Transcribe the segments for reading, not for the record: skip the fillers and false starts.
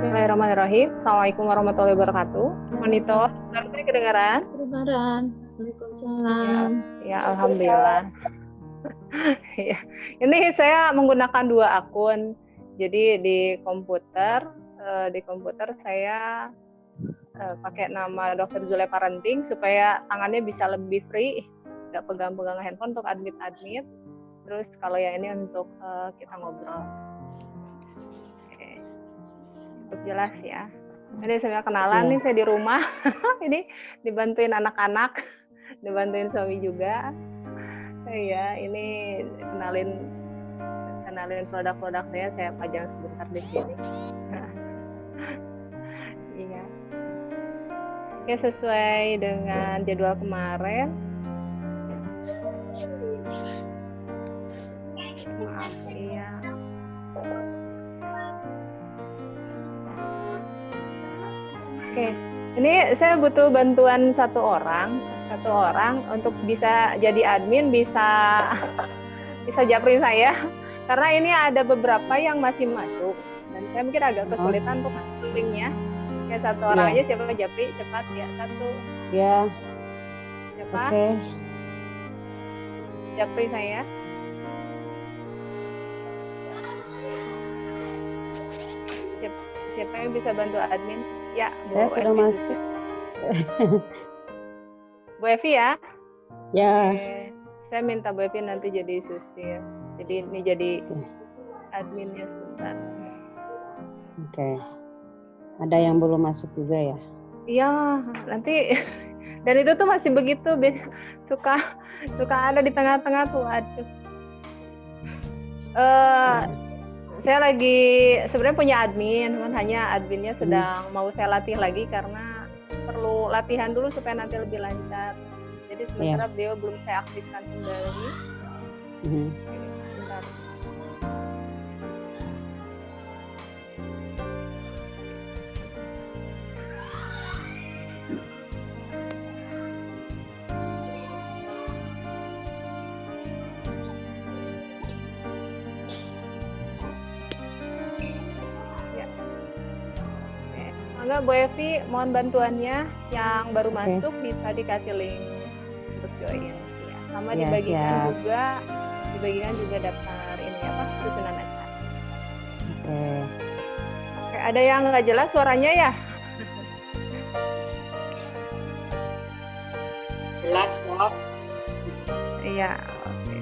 Bismillahirrahmanirrahim. Assalamualaikum warahmatullahi wabarakatuh. Monitor, suara saya kedengaran? Kedengaran. Ya, Waalaikumsalam. ya alhamdulillah. Ya. Ini saya menggunakan dua akun. Jadi di komputer saya pakai nama Dr. Zule Parenting supaya tangannya bisa lebih free, nggak pegang-pegang handphone untuk admit. Terus kalau yang ini untuk kita ngobrol. Oke. Cukup jelas ya. Ini saya kenalan nih, saya di rumah. Ini dibantuin anak-anak, dibantuin suami juga. Ya, ini kenalin produk-produk saya pajang sebentar di sini. Iya. Oke, sesuai dengan jadwal kemarin. Maaf, iya. Oke, ini saya butuh bantuan satu orang untuk bisa jadi admin, bisa japrin saya, karena ini ada beberapa yang masih masuk dan saya mungkin agak kesulitan untuk masuk linknya. Kayak satu orang aja, siapa japri cepat ya, satu. Ya. Siapa? Oke. Japri saya. Siapa yang bisa bantu admin? Ya, saya sudah masuk. Bu Evi ya? Ya. Oke. Saya minta Bu Evi nanti jadi susil. Jadi ini jadi adminnya sebentar. Oke. Ada yang belum masuk juga ya? Iya, nanti dan itu tuh masih begitu, suka ada di tengah-tengah tuh, aduh. Saya lagi sebenarnya punya admin, cuman hanya adminnya sedang mau saya latih lagi karena perlu latihan dulu supaya nanti lebih lancar. Jadi sementara beliau belum saya aktifkan kembali. Bentar. Enggak, Bu Evi, mohon bantuannya. Yang baru masuk bisa dikasih link untuk join. Ya. Sama dibagikan juga daftar ini apa, susunan acara. Oke, ada yang nggak jelas suaranya ya? Jelas kok. Iya, oke.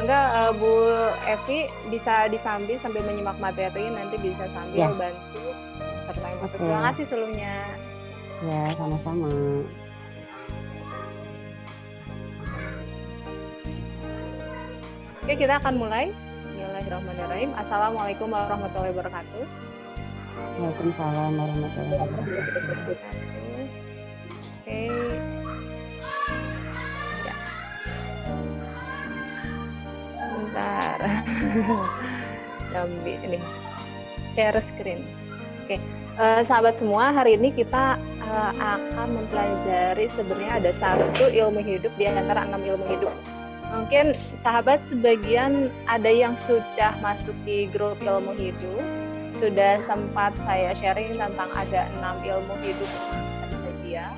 Enggak, Bu Evi bisa disambil sambil menyimak materi, nanti bisa sambil bantu serta yang masuk. Terima kasih sebelumnya. Ya, sama-sama. Oke, kita akan mulai. Bismillahirrahmanirrahim. Assalamualaikum warahmatullahi wabarakatuh. Waalaikumsalam warahmatullahi wabarakatuh. Oke. Ya. Bentar. Jambi ini. Share screen. Oke. Sahabat semua, hari ini kita akan mempelajari sebenarnya ada satu ilmu hidup di antara 6 ilmu hidup. Mungkin sahabat sebagian ada yang sudah masuk di grup ilmu hidup, sudah sempat saya sharing tentang ada 6 ilmu hidup saja.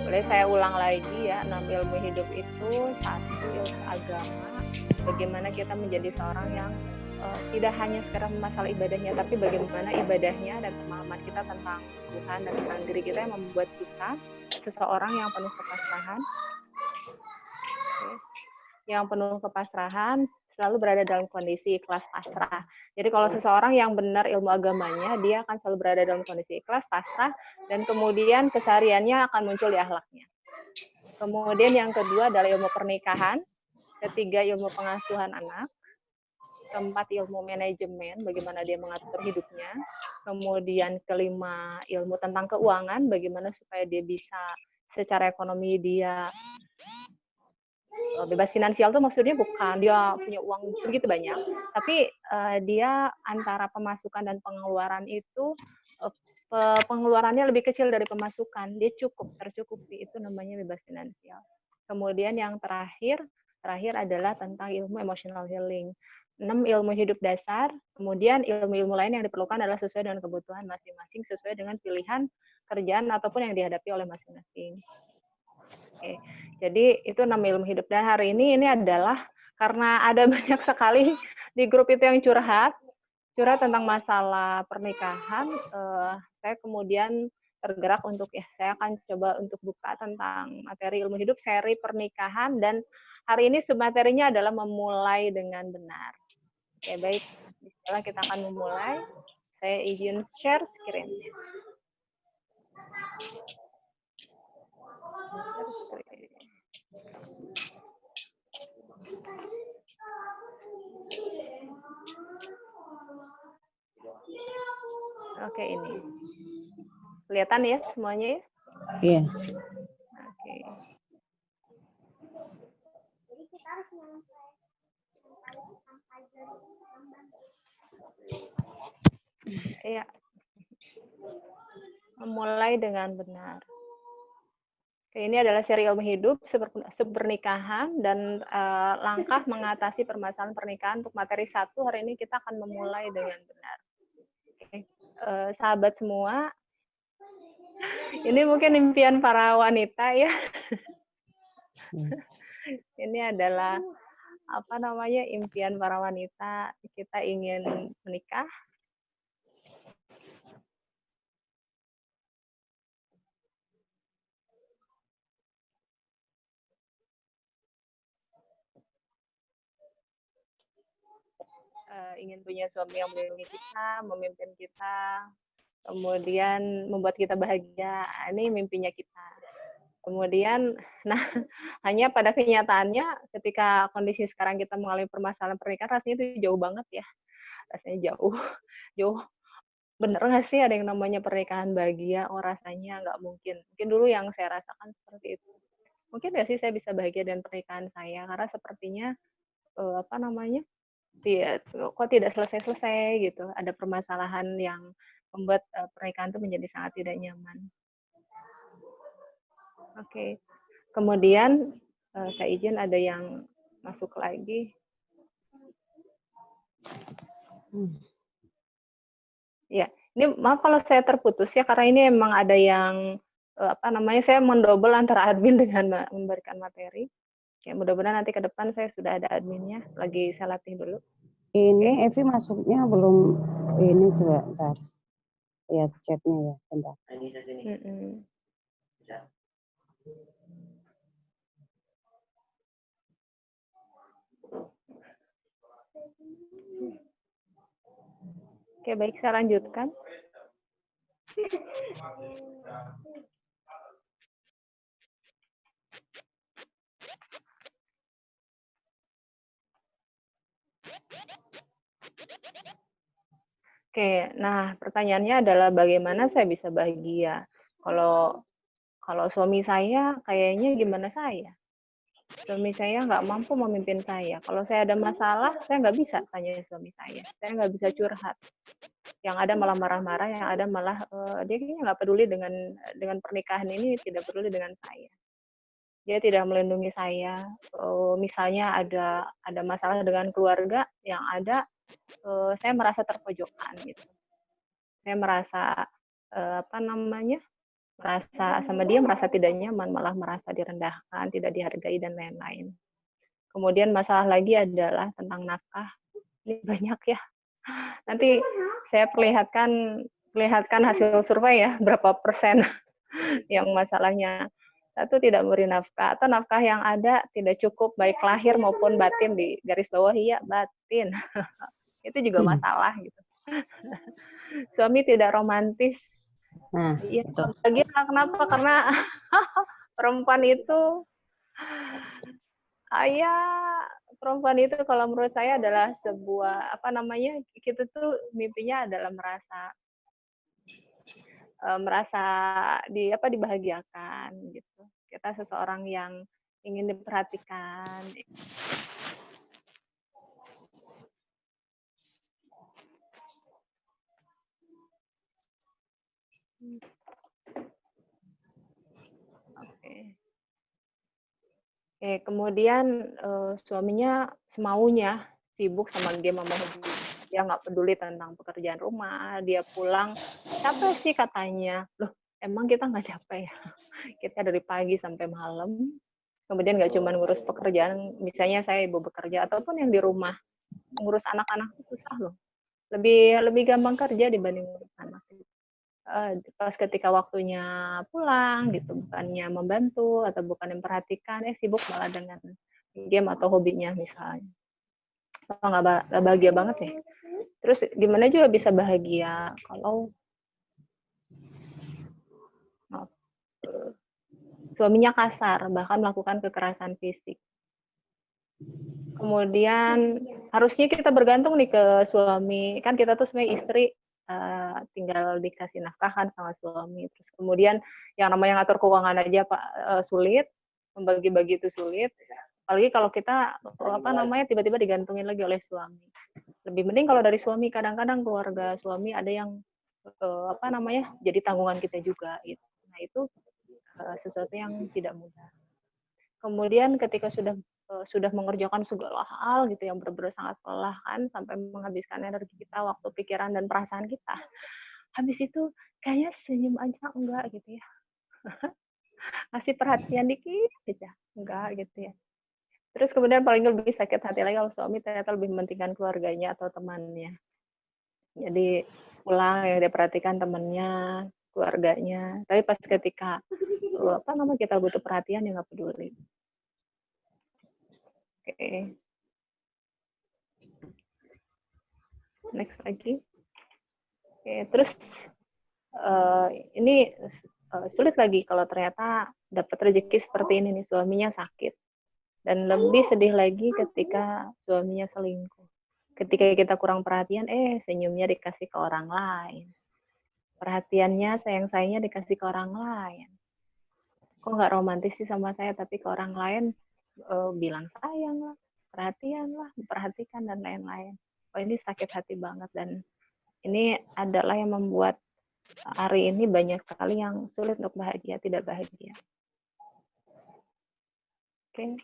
Boleh saya ulang lagi ya, 6 ilmu hidup itu: 1, ilmu agama, bagaimana kita menjadi seorang yang tidak hanya sekedar masalah ibadahnya, tapi bagaimana ibadahnya dan pemahaman kita tentang Tuhan dan tentang diri kita yang membuat kita seseorang yang penuh kepasrahan. Yang penuh kepasrahan selalu berada dalam kondisi ikhlas pasrah. Jadi kalau seseorang yang benar ilmu agamanya, dia akan selalu berada dalam kondisi ikhlas pasrah, dan kemudian kesehariannya akan muncul di akhlaknya. Kemudian yang kedua adalah ilmu pernikahan, ketiga ilmu pengasuhan anak, keempat ilmu manajemen, bagaimana dia mengatur hidupnya, kemudian kelima ilmu tentang keuangan, bagaimana supaya dia bisa secara ekonomi dia bebas finansial tuh maksudnya bukan dia punya uang segitu banyak, tapi dia antara pemasukan dan pengeluaran itu pengeluarannya lebih kecil dari pemasukan, dia tercukupi, itu namanya bebas finansial. Kemudian yang terakhir adalah tentang ilmu emotional healing. 6 ilmu hidup dasar, kemudian ilmu-ilmu lain yang diperlukan adalah sesuai dengan kebutuhan masing-masing, sesuai dengan pilihan kerjaan ataupun yang dihadapi oleh masing-masing. Oke, jadi itu 6 ilmu hidup. Dan hari ini adalah karena ada banyak sekali di grup itu yang curhat tentang masalah pernikahan, saya kemudian tergerak untuk saya akan coba untuk buka tentang materi ilmu hidup seri pernikahan, dan hari ini submaterinya adalah memulai dengan benar. Oke, baik. Bismillah, kita akan memulai. Saya izin share screen. Oke, ini. Kelihatan ya semuanya ya? Iya. Oke. Iya. Memulai dengan benar. Oke, ini adalah seri ilmu hidup pernikahan dan langkah mengatasi permasalahan pernikahan. Untuk materi 1 hari ini kita akan memulai dengan benar. Oke. Sahabat semua, ini mungkin impian para wanita ya. Ini adalah impian para wanita, kita ingin menikah. Ingin punya suami yang melindungi kita, memimpin kita, kemudian membuat kita bahagia. Ini mimpinya kita. Kemudian, hanya pada kenyataannya ketika kondisi sekarang kita mengalami permasalahan pernikahan, rasanya itu jauh banget ya. Rasanya jauh. Bener nggak sih ada yang namanya pernikahan bahagia? Oh, rasanya nggak mungkin. Mungkin dulu yang saya rasakan seperti itu. Mungkin nggak sih saya bisa bahagia dengan pernikahan saya? Karena sepertinya, kok tidak selesai-selesai gitu. Ada permasalahan yang membuat pernikahan itu menjadi sangat tidak nyaman. Oke. Kemudian saya izin ada yang masuk lagi. Ya, ini maaf kalau saya terputus ya, karena ini emang ada yang saya mendouble antara admin dengan memberikan materi. Ya, mudah-mudahan nanti ke depan saya sudah ada adminnya. Lagi saya latih dulu. Ini Evi masuknya belum ini, coba ntar lihat chatnya ya, bentar. Oke, baik, saya lanjutkan. Oke, nah pertanyaannya adalah bagaimana saya bisa bahagia? Kalau suami saya kayaknya gimana saya? Suami saya nggak mampu memimpin saya. Kalau saya ada masalah, saya nggak bisa tanya suami saya. Saya nggak bisa curhat. Yang ada malah marah-marah, yang ada malah dia kayaknya nggak peduli dengan pernikahan ini, tidak peduli dengan saya. Dia tidak melindungi saya. Misalnya ada masalah dengan keluarga, yang ada saya merasa terpojokkan gitu. Saya merasa merasa sama dia merasa tidak nyaman, malah merasa direndahkan, tidak dihargai dan lain-lain. Kemudian masalah lagi adalah tentang nafkah. Ini banyak ya. Nanti saya perlihatkan hasil survei ya, berapa persen yang masalahnya. Satu, tidak memberi nafkah, atau nafkah yang ada tidak cukup baik lahir maupun batin, di garis bawah ya batin. Itu juga masalah gitu. Suami tidak romantis. Nah, ya, lagi kenapa? Karena perempuan itu perempuan itu kalau menurut saya adalah sebuah kita tuh mimpinya adalah merasa dibahagiakan gitu. Kita seseorang yang ingin diperhatikan. Oke. Oke, kemudian suaminya semaunya sibuk sama game sama hobi. Dia nggak peduli tentang pekerjaan rumah, dia pulang capek sih katanya. Loh, emang kita nggak capek ya? Kita dari pagi sampai malam, kemudian nggak cuma ngurus pekerjaan, misalnya saya ibu bekerja, ataupun yang di rumah, ngurus anak-anak itu susah loh. Lebih gampang kerja dibanding ngurus anak. Pas ketika waktunya pulang gitu, bukannya membantu atau bukan memperhatikan, sibuk malah dengan game atau hobinya misalnya. Nggak bahagia banget ya. Terus gimana juga bisa bahagia kalau suaminya kasar, bahkan melakukan kekerasan fisik. Kemudian harusnya kita bergantung nih ke suami, kan kita tuh sebenarnya istri tinggal dikasih nafkah kan sama suami. Terus kemudian yang namanya ngatur keuangan aja Pak sulit, membagi-bagi itu sulit. Apalagi kalau kita tiba-tiba digantungin lagi oleh suami. Lebih mending kalau dari suami, kadang-kadang keluarga suami ada yang jadi tanggungan kita juga gitu. Nah itu sesuatu yang tidak mudah. Kemudian ketika sudah mengerjakan segala hal gitu yang benar-benar sangat melelahkan sampai menghabiskan energi kita, waktu, pikiran dan perasaan kita. Habis itu kayaknya senyum aja enggak gitu ya. Kasih perhatian dikit aja enggak gitu ya. Terus kemudian paling lebih sakit hati lagi kalau suami ternyata lebih mementingkan keluarganya atau temannya. Jadi pulang ya dia perhatikan temannya, keluarganya. Tapi pas ketika kita butuh perhatian ya nggak peduli. Oke. Next lagi. Oke, terus ini sulit lagi kalau ternyata dapat rezeki seperti ini nih, suaminya sakit. Dan lebih sedih lagi ketika suaminya selingkuh. Ketika kita kurang perhatian, senyumnya dikasih ke orang lain. Perhatiannya, sayang-sayangnya dikasih ke orang lain. Kok nggak romantis sih sama saya, tapi ke orang lain bilang sayang lah, perhatian lah, diperhatikan dan lain-lain. Oh ini sakit hati banget dan ini adalah yang membuat hari ini banyak sekali yang sulit untuk bahagia, tidak bahagia. Oke.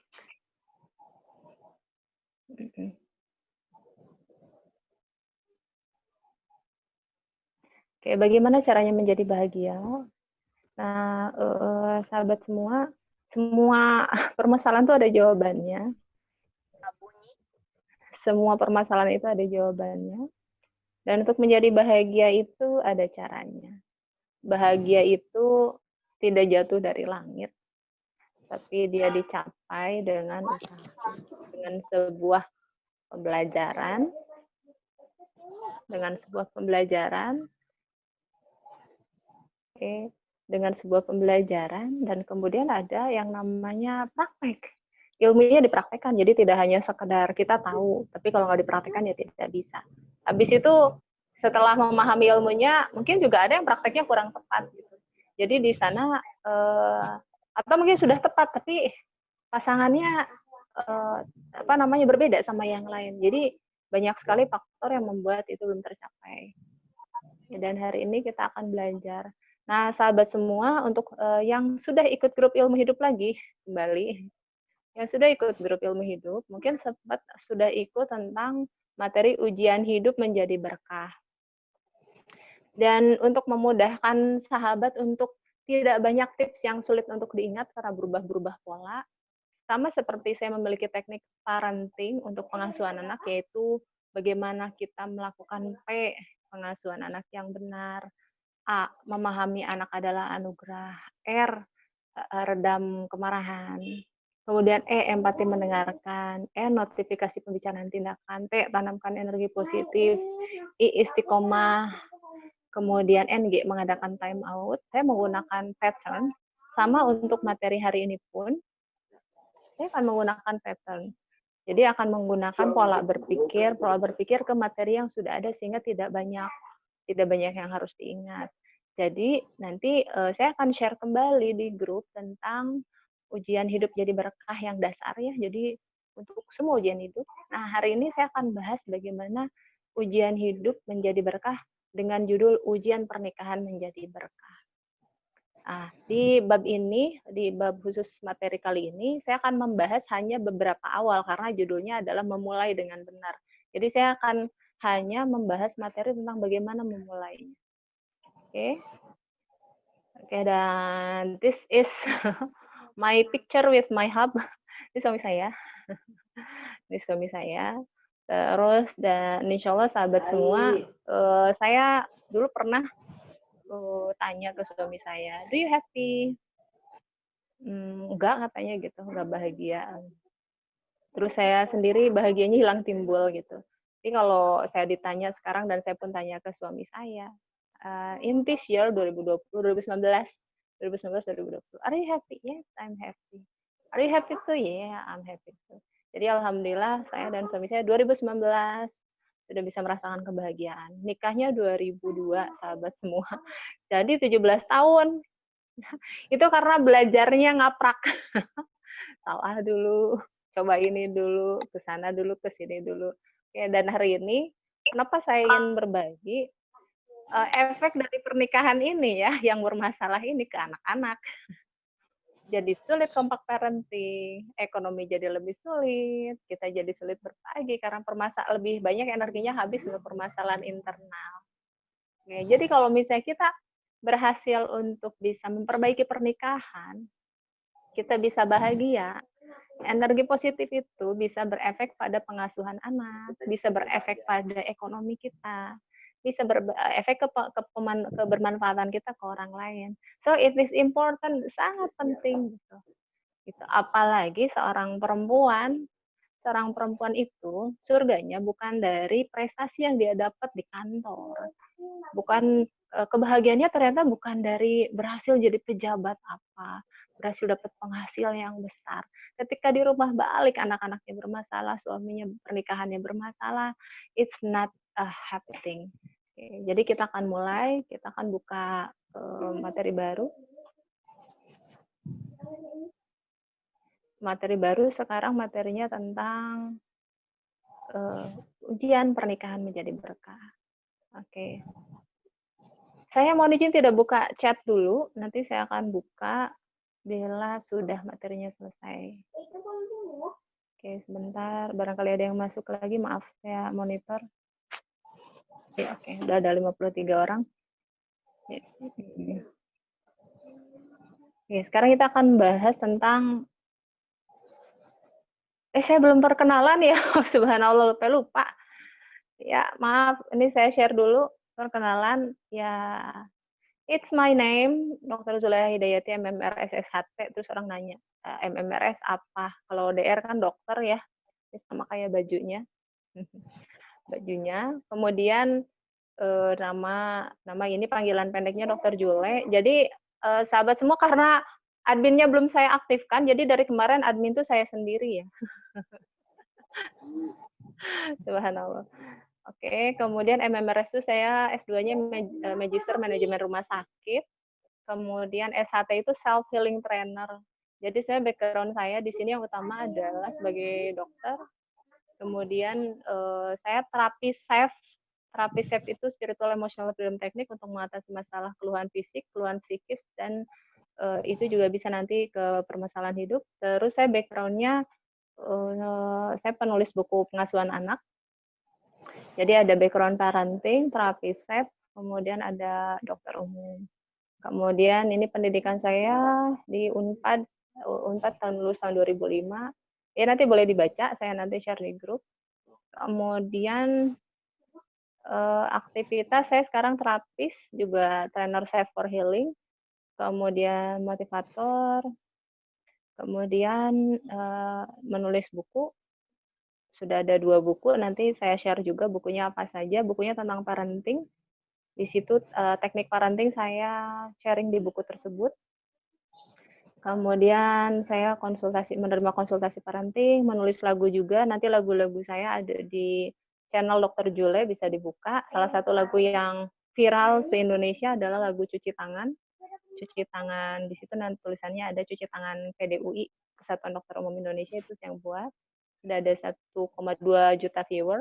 Oke, bagaimana caranya menjadi bahagia? Nah, sahabat semua permasalahan itu ada jawabannya. Semua permasalahan itu ada jawabannya. Dan untuk menjadi bahagia itu ada caranya. Bahagia itu tidak jatuh dari langit, tapi dia dicapai dengan usaha, dengan sebuah pembelajaran, dengan sebuah pembelajaran, dan kemudian ada yang namanya praktek. Ilmunya dipraktekkan, jadi tidak hanya sekedar kita tahu, tapi kalau nggak dipraktekkan ya tidak bisa. Habis itu setelah memahami ilmunya, mungkin juga ada yang prakteknya kurang tepat gitu. Jadi di sana atau mungkin sudah tepat tapi pasangannya berbeda sama yang lain. Jadi banyak sekali faktor yang membuat itu belum tercapai. Dan hari ini kita akan belajar. Nah, sahabat semua, untuk yang sudah ikut grup ilmu hidup lagi kembali, yang sudah ikut grup ilmu hidup, mungkin sempat sudah ikut tentang materi ujian hidup menjadi berkah. Dan untuk memudahkan sahabat untuk tidak banyak tips yang sulit untuk diingat karena berubah-berubah pola, sama seperti saya memiliki teknik parenting untuk pengasuhan anak, yaitu bagaimana kita melakukan P, pengasuhan anak yang benar, A, memahami anak adalah anugerah, R, redam kemarahan, kemudian E, empati mendengarkan, E, notifikasi pembicaraan tindakan, T, tanamkan energi positif, I, istiqomah, kemudian NG, mengadakan time out. Saya menggunakan pattern, sama untuk materi hari ini pun, saya akan menggunakan pattern. Jadi akan menggunakan pola berpikir ke materi yang sudah ada sehingga tidak banyak yang harus diingat. Jadi nanti saya akan share kembali di grup tentang ujian hidup jadi berkah yang dasar ya. Jadi untuk semua ujian hidup. Nah, hari ini saya akan bahas bagaimana ujian hidup menjadi berkah dengan judul Ujian Pernikahan Menjadi Berkah. Nah, di bab ini, di bab khusus materi kali ini, saya akan membahas hanya beberapa awal karena judulnya adalah memulai dengan benar. Jadi saya akan hanya membahas materi tentang bagaimana memulainya. Oke. Oke, dan this is my picture with my hub. Ini suami saya. Ini suami saya. Terus, dan insya Allah sahabat semua, saya dulu pernah tanya ke suami saya, do you happy? Enggak, katanya gitu, enggak bahagia. Terus saya sendiri bahagianya hilang timbul gitu. Tapi kalau saya ditanya sekarang dan saya pun tanya ke suami saya, in this year 2020, 2019, 2020, are you happy? Yes, I'm happy. Are you happy too? Yeah, I'm happy too. Jadi alhamdulillah saya dan suami saya 2019 sudah bisa merasakan kebahagiaan. Nikahnya 2002, sahabat semua. Jadi 17 tahun. Itu karena belajarnya ngaprak. Salah dulu, coba ini dulu, ke sana dulu, ke sini dulu. Ya, dan hari ini kenapa saya ingin berbagi efek dari pernikahan ini ya, yang bermasalah ini ke anak-anak. Jadi sulit kompak parenting, ekonomi jadi lebih sulit, kita jadi sulit berbagi karena lebih banyak energinya habis untuk permasalahan internal. Oke, jadi kalau misalnya kita berhasil untuk bisa memperbaiki pernikahan, kita bisa bahagia, energi positif itu bisa berefek pada pengasuhan anak, bisa berefek pada ekonomi kita, bisa berefek ke bermanfaatan kita ke orang lain. So it is important, sangat penting gitu. Apalagi seorang perempuan itu surganya bukan dari prestasi yang dia dapat di kantor, bukan kebahagiaannya ternyata bukan dari berhasil jadi pejabat apa, berhasil dapat penghasilan yang besar. Ketika di rumah balik anak-anaknya bermasalah, suaminya pernikahannya bermasalah, it's not a happy thing. Oke, jadi kita akan mulai, kita akan buka materi baru. Materi baru sekarang materinya tentang ujian pernikahan menjadi berkah. Oke. Saya mohon izin tidak buka chat dulu, nanti saya akan buka bila sudah materinya selesai. Oke, sebentar, barangkali ada yang masuk lagi, maaf saya monitor. Oke, udah ada 53 orang. Oke, sekarang kita akan bahas tentang saya belum perkenalan ya, subhanallah, lupa. Ya, maaf, ini saya share dulu perkenalan. Ya, it's my name, Dr. Zulaiha Hidayati, MMR SSHT. Terus orang nanya, MMRS apa? Kalau DR kan dokter ya, sama kayak bajunya. Bajunya. Kemudian nama ini panggilan pendeknya Dr. Jule. Jadi sahabat semua, karena adminnya belum saya aktifkan, jadi dari kemarin admin tuh saya sendiri ya. Subhanallah. Oke, kemudian MMRS itu saya S2-nya Magister Manajemen Rumah Sakit. Kemudian SHT itu Self Healing Trainer. Jadi saya background saya di sini yang utama adalah sebagai dokter. Kemudian saya terapi SAFE. Terapi SAFE itu Spiritual Emotional Freedom Technique untuk mengatasi masalah keluhan fisik, keluhan psikis, dan itu juga bisa nanti ke permasalahan hidup. Terus saya background-nya saya penulis buku pengasuhan anak. Jadi ada background parenting, terapi SAFE, kemudian ada dokter umum. Kemudian ini pendidikan saya di Unpad tahun lulus tahun 2005. Ya nanti boleh dibaca, saya nanti share di grup. Kemudian aktivitas saya sekarang terapis, juga trainer Safe for Healing, kemudian motivator, kemudian menulis buku. Sudah ada 2 buku, nanti saya share juga bukunya apa saja. Bukunya tentang parenting. Di situ teknik parenting saya sharing di buku tersebut. Kemudian saya menerima konsultasi parenting, menulis lagu juga. Nanti lagu-lagu saya ada di channel Dr. Jule, bisa dibuka. Salah satu lagu yang viral se-Indonesia adalah lagu Cuci Tangan. Cuci Tangan, di situ nanti tulisannya ada Cuci Tangan PDUI, Persatuan Dokter Umum Indonesia, itu yang buat. Sudah ada 1,2 juta viewer.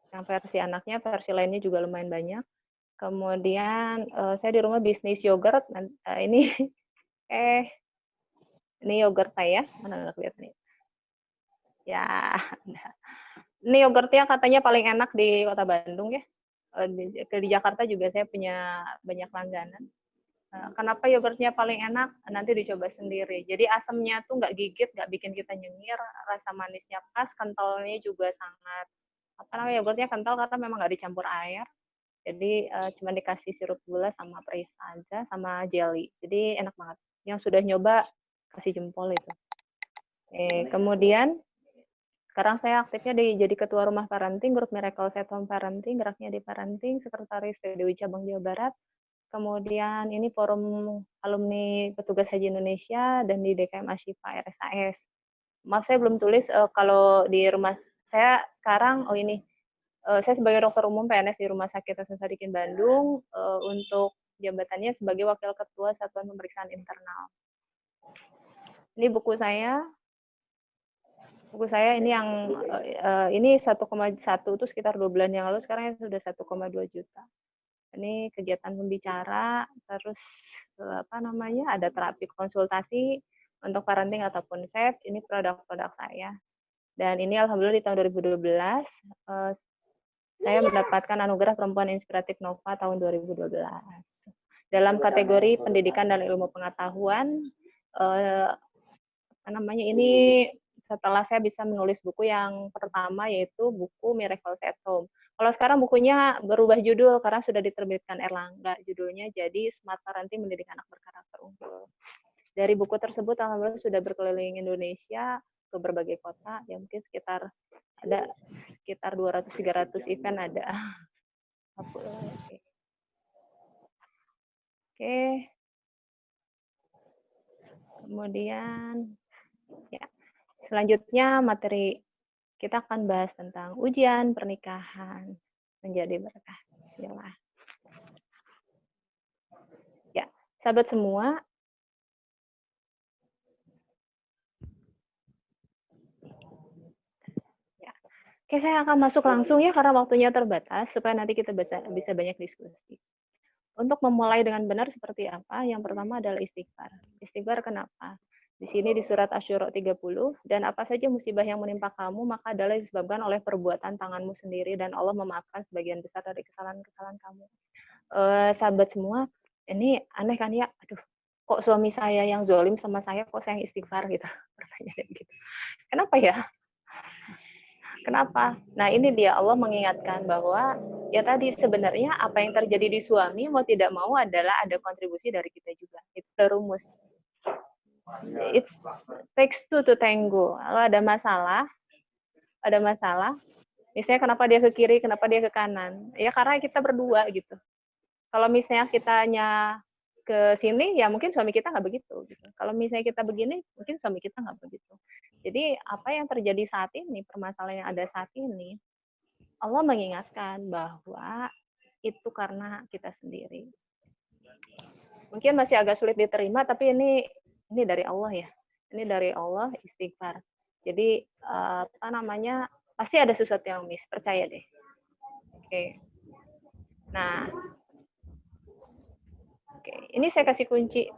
Yang versi anaknya, versi lainnya juga lumayan banyak. Kemudian saya di rumah bisnis yogurt. Ini ini yogurt saya, mana nggak kelihatan nih? Ya, ini yogurtnya katanya paling enak di Kota Bandung ya. Di Jakarta juga saya punya banyak langganan. Kenapa yogurtnya paling enak? Nanti dicoba sendiri. Jadi asamnya tuh nggak gigit, nggak bikin kita nyengir, rasa manisnya pas, kentalnya juga sangat, apa namanya, yogurtnya kental karena memang nggak dicampur air. Jadi cuma dikasih sirup gula sama perisa aja, sama jelly. Jadi enak banget. Yang sudah nyoba kasih jempol itu. Kemudian sekarang saya aktifnya jadi ketua rumah parenting, grup Miracle at Home Parenting, geraknya di parenting, sekretaris PDW Cabang Jawa Barat. Kemudian ini forum alumni petugas haji Indonesia dan di DKM Ashifa RSAS. Maaf saya belum tulis kalau di rumah saya sekarang, saya sebagai dokter umum PNS di Rumah Sakit Hasan Sadikin Bandung, untuk jabatannya sebagai Wakil Ketua Satuan Pemeriksaan Internal. Ini buku saya ini yang ini 1,1 itu sekitar 2 bulan yang lalu, sekarang sudah 1,2 juta. Ini kegiatan pembicara, terus ada terapi konsultasi untuk parenting ataupun SEP, ini produk-produk saya. Dan ini alhamdulillah di tahun 2012 saya mendapatkan anugerah Perempuan Inspiratif Nova tahun 2012. Dalam kategori pendidikan dan ilmu pengetahuan, ini setelah saya bisa menulis buku yang pertama, yaitu buku Miracle at Home. Kalau sekarang bukunya berubah judul karena sudah diterbitkan Erlangga, judulnya jadi Smart Parenting Mendidik Anak Berkarakter Unggul. Dari buku tersebut alhamdulillah sudah berkeliling Indonesia ke berbagai kota, ya mungkin sekitar 200-300 event ada. Oke. Kemudian ya, selanjutnya materi kita akan bahas tentang ujian pernikahan menjadi berkah. Bismillah. Ya, sahabat semua, ya. Oke, saya akan masuk langsung ya karena waktunya terbatas supaya nanti kita bisa banyak diskusi. Untuk memulai dengan benar seperti apa? Yang pertama adalah istighfar. Istighfar kenapa? Di sini di surat Asy-Syura 30, dan apa saja musibah yang menimpa kamu maka adalah disebabkan oleh perbuatan tanganmu sendiri dan Allah memaafkan sebagian besar dari kesalahan-kesalahan kamu. Sahabat semua, ini aneh kan ya? Aduh, kok suami saya yang zolim sama saya, kok saya yang istighfar gitu? Pertanyaan gitu. Kenapa ya? Kenapa? Nah ini dia, Allah mengingatkan bahwa ya tadi sebenarnya apa yang terjadi di suami mau tidak mau adalah ada kontribusi dari kita juga. Itu rumus. It takes two to tango. Kalau ada masalah, misalnya kenapa dia ke kiri, kenapa dia ke kanan, ya karena kita berdua gitu. Kalau misalnya kitanya ke sini, ya mungkin suami kita nggak begitu. Gitu. Kalau misalnya kita begini, mungkin suami kita nggak begitu. Jadi apa yang terjadi saat ini, permasalahan yang ada saat ini, Allah mengingatkan bahwa itu karena kita sendiri. Mungkin masih agak sulit diterima, tapi ini dari Allah ya. Ini dari Allah, istighfar. Jadi pasti ada sesuatu yang miss, percaya deh. Oke. Nah, oke. Ini saya kasih kunci.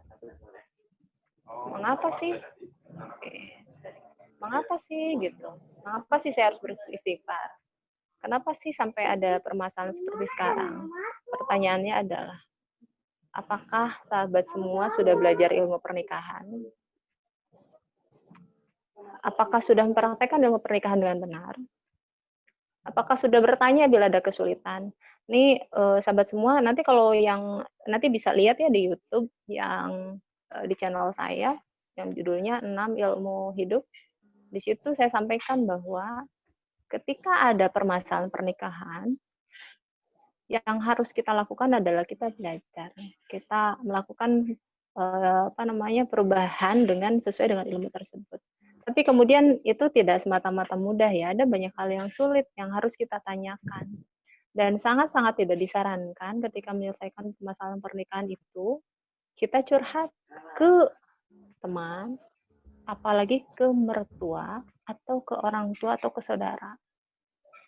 Mengapa sih? Oke. Mengapa sih gitu? Mengapa sih saya harus beristighfar? Kenapa sih sampai ada permasalahan seperti sekarang? Pertanyaannya adalah, apakah sahabat semua sudah belajar ilmu pernikahan? Apakah sudah mempraktekkan ilmu pernikahan dengan benar? Apakah sudah bertanya bila ada kesulitan? Ini sahabat semua, nanti kalau yang nanti bisa lihat ya di YouTube yang di channel saya yang judulnya 6 Ilmu Hidup. Di situ saya sampaikan bahwa ketika ada permasalahan pernikahan, yang harus kita lakukan adalah kita belajar, kita melakukan perubahan dengan sesuai dengan ilmu tersebut. Tapi kemudian itu tidak semata-mata mudah ya, ada banyak hal yang sulit yang harus kita tanyakan. Dan sangat-sangat tidak disarankan ketika menyelesaikan permasalahan pernikahan itu, kita curhat ke teman, apalagi ke mertua, atau ke orang tua, atau ke saudara.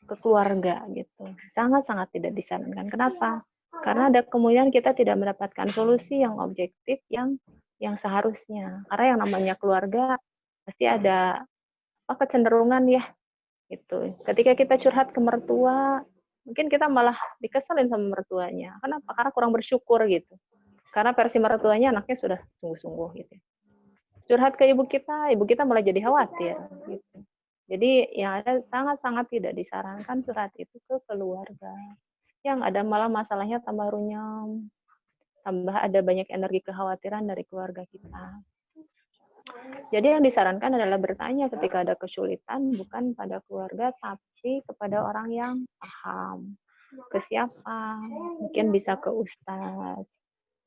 ke keluarga gitu. Sangat-sangat tidak disarankan. Kenapa? Karena ada kemungkinan kita tidak mendapatkan solusi yang objektif yang seharusnya. Karena yang namanya keluarga pasti ada kecenderungan ya gitu. Ketika kita curhat ke mertua, mungkin kita malah dikeselin sama mertuanya. Kenapa? Karena kurang bersyukur gitu. Karena versi mertuanya anaknya sudah sungguh-sungguh gitu. Curhat ke ibu kita malah jadi khawatir gitu. Jadi yang ada sangat-sangat tidak disarankan curhat itu ke keluarga. Yang ada malah masalahnya tambah runyam, tambah ada banyak energi kekhawatiran dari keluarga kita. Jadi yang disarankan adalah bertanya ketika ada kesulitan bukan pada keluarga tapi kepada orang yang paham. Ke siapa? Mungkin bisa ke ustaz,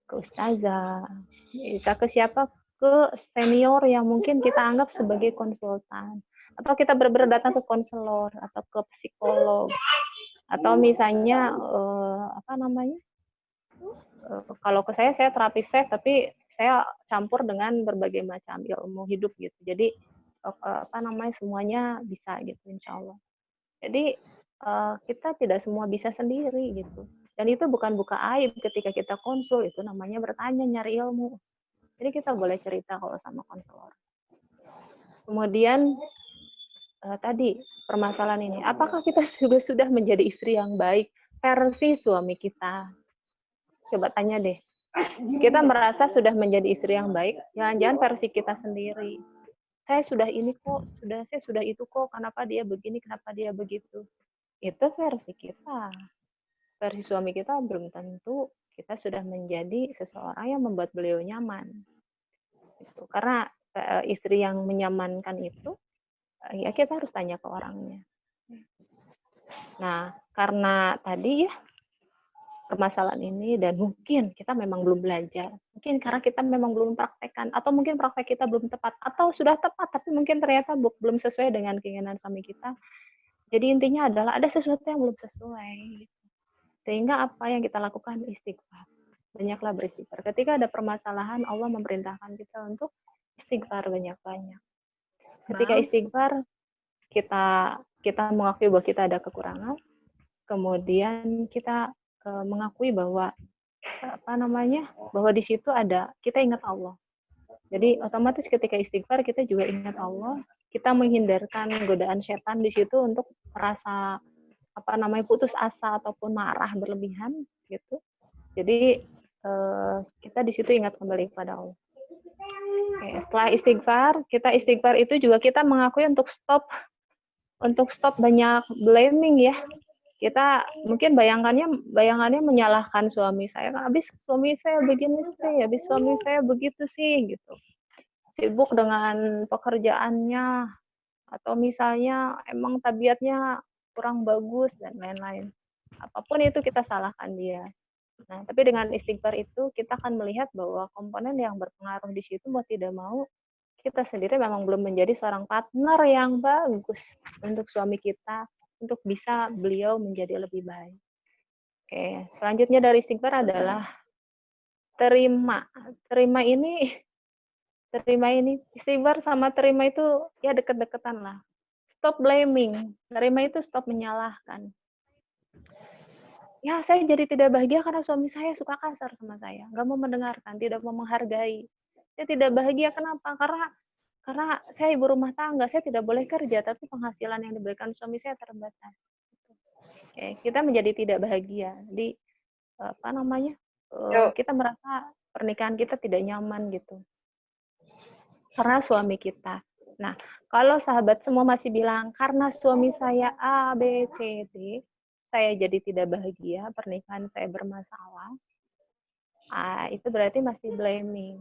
ke ustazah, bisa ke siapa? Ke senior yang mungkin kita anggap sebagai konsultan. Atau kita benar-benar datang ke konselor atau ke psikolog. Atau misalnya kalau ke saya terapi seks tapi saya campur dengan berbagai macam ilmu hidup gitu. Jadi semuanya bisa gitu insya Allah. Jadi kita tidak semua bisa sendiri gitu. Dan itu bukan buka aib ketika kita konsul, itu namanya bertanya, nyari ilmu. Jadi kita boleh cerita kalau sama konselor. Kemudian tadi permasalahan ini, apakah kita sudah menjadi istri yang baik versi suami kita? Coba tanya deh. Kita merasa sudah menjadi istri yang baik, jangan-jangan versi kita sendiri. Saya sudah ini kok, saya sudah itu kok, kenapa dia begini, kenapa dia begitu. Itu versi kita. Versi suami kita belum tentu kita sudah menjadi seseorang yang membuat beliau nyaman. Gitu. Karena istri yang menyamankan itu, ya kita harus tanya ke orangnya. Nah, karena tadi ya, kemasalahan ini dan mungkin kita memang belum belajar. Mungkin karena kita memang belum praktekkan atau mungkin praktek kita belum tepat atau sudah tepat tapi mungkin ternyata belum sesuai dengan keinginan suami kita. Jadi intinya adalah ada sesuatu yang belum sesuai. Sehingga apa yang kita lakukan istighfar. Banyaklah beristighfar. Ketika ada permasalahan Allah memerintahkan kita untuk istighfar banyak-banyak. Ketika istighfar kita mengakui bahwa kita ada kekurangan, kemudian kita mengakui bahwa bahwa di situ ada kita ingat Allah. Jadi otomatis ketika istighfar kita juga ingat Allah, kita menghindarkan godaan setan di situ untuk merasa putus asa ataupun marah berlebihan gitu. Jadi kita di situ ingat kembali kepada Allah. Oke, setelah istighfar itu juga kita mengakui untuk stop banyak blaming ya. Kita mungkin bayangannya menyalahkan suami saya, habis suami saya begini sih, habis suami saya begitu sih gitu, sibuk dengan pekerjaannya atau misalnya emang tabiatnya kurang bagus dan lain-lain, apapun itu kita salahkan dia. Nah tapi dengan istighfar itu kita akan melihat bahwa komponen yang berpengaruh di situ mau tidak mau kita sendiri memang belum menjadi seorang partner yang bagus untuk suami kita, untuk bisa beliau menjadi lebih baik. Oke, selanjutnya dari istighfar adalah terima. Terima ini istighfar sama terima itu ya deket-deketan lah. Stop blaming. Terima itu stop menyalahkan. Ya, saya jadi tidak bahagia karena suami saya suka kasar sama saya, nggak mau mendengarkan, tidak mau menghargai. Saya tidak bahagia kenapa? Karena saya ibu rumah tangga, saya tidak boleh kerja, tapi penghasilan yang diberikan suami saya terbatas. Oke, kita menjadi tidak bahagia. Jadi kita merasa pernikahan kita tidak nyaman gitu. Karena suami kita. Nah, kalau sahabat semua masih bilang karena suami saya A, B, C, D, saya jadi tidak bahagia, pernikahan saya bermasalah. Itu berarti masih blaming.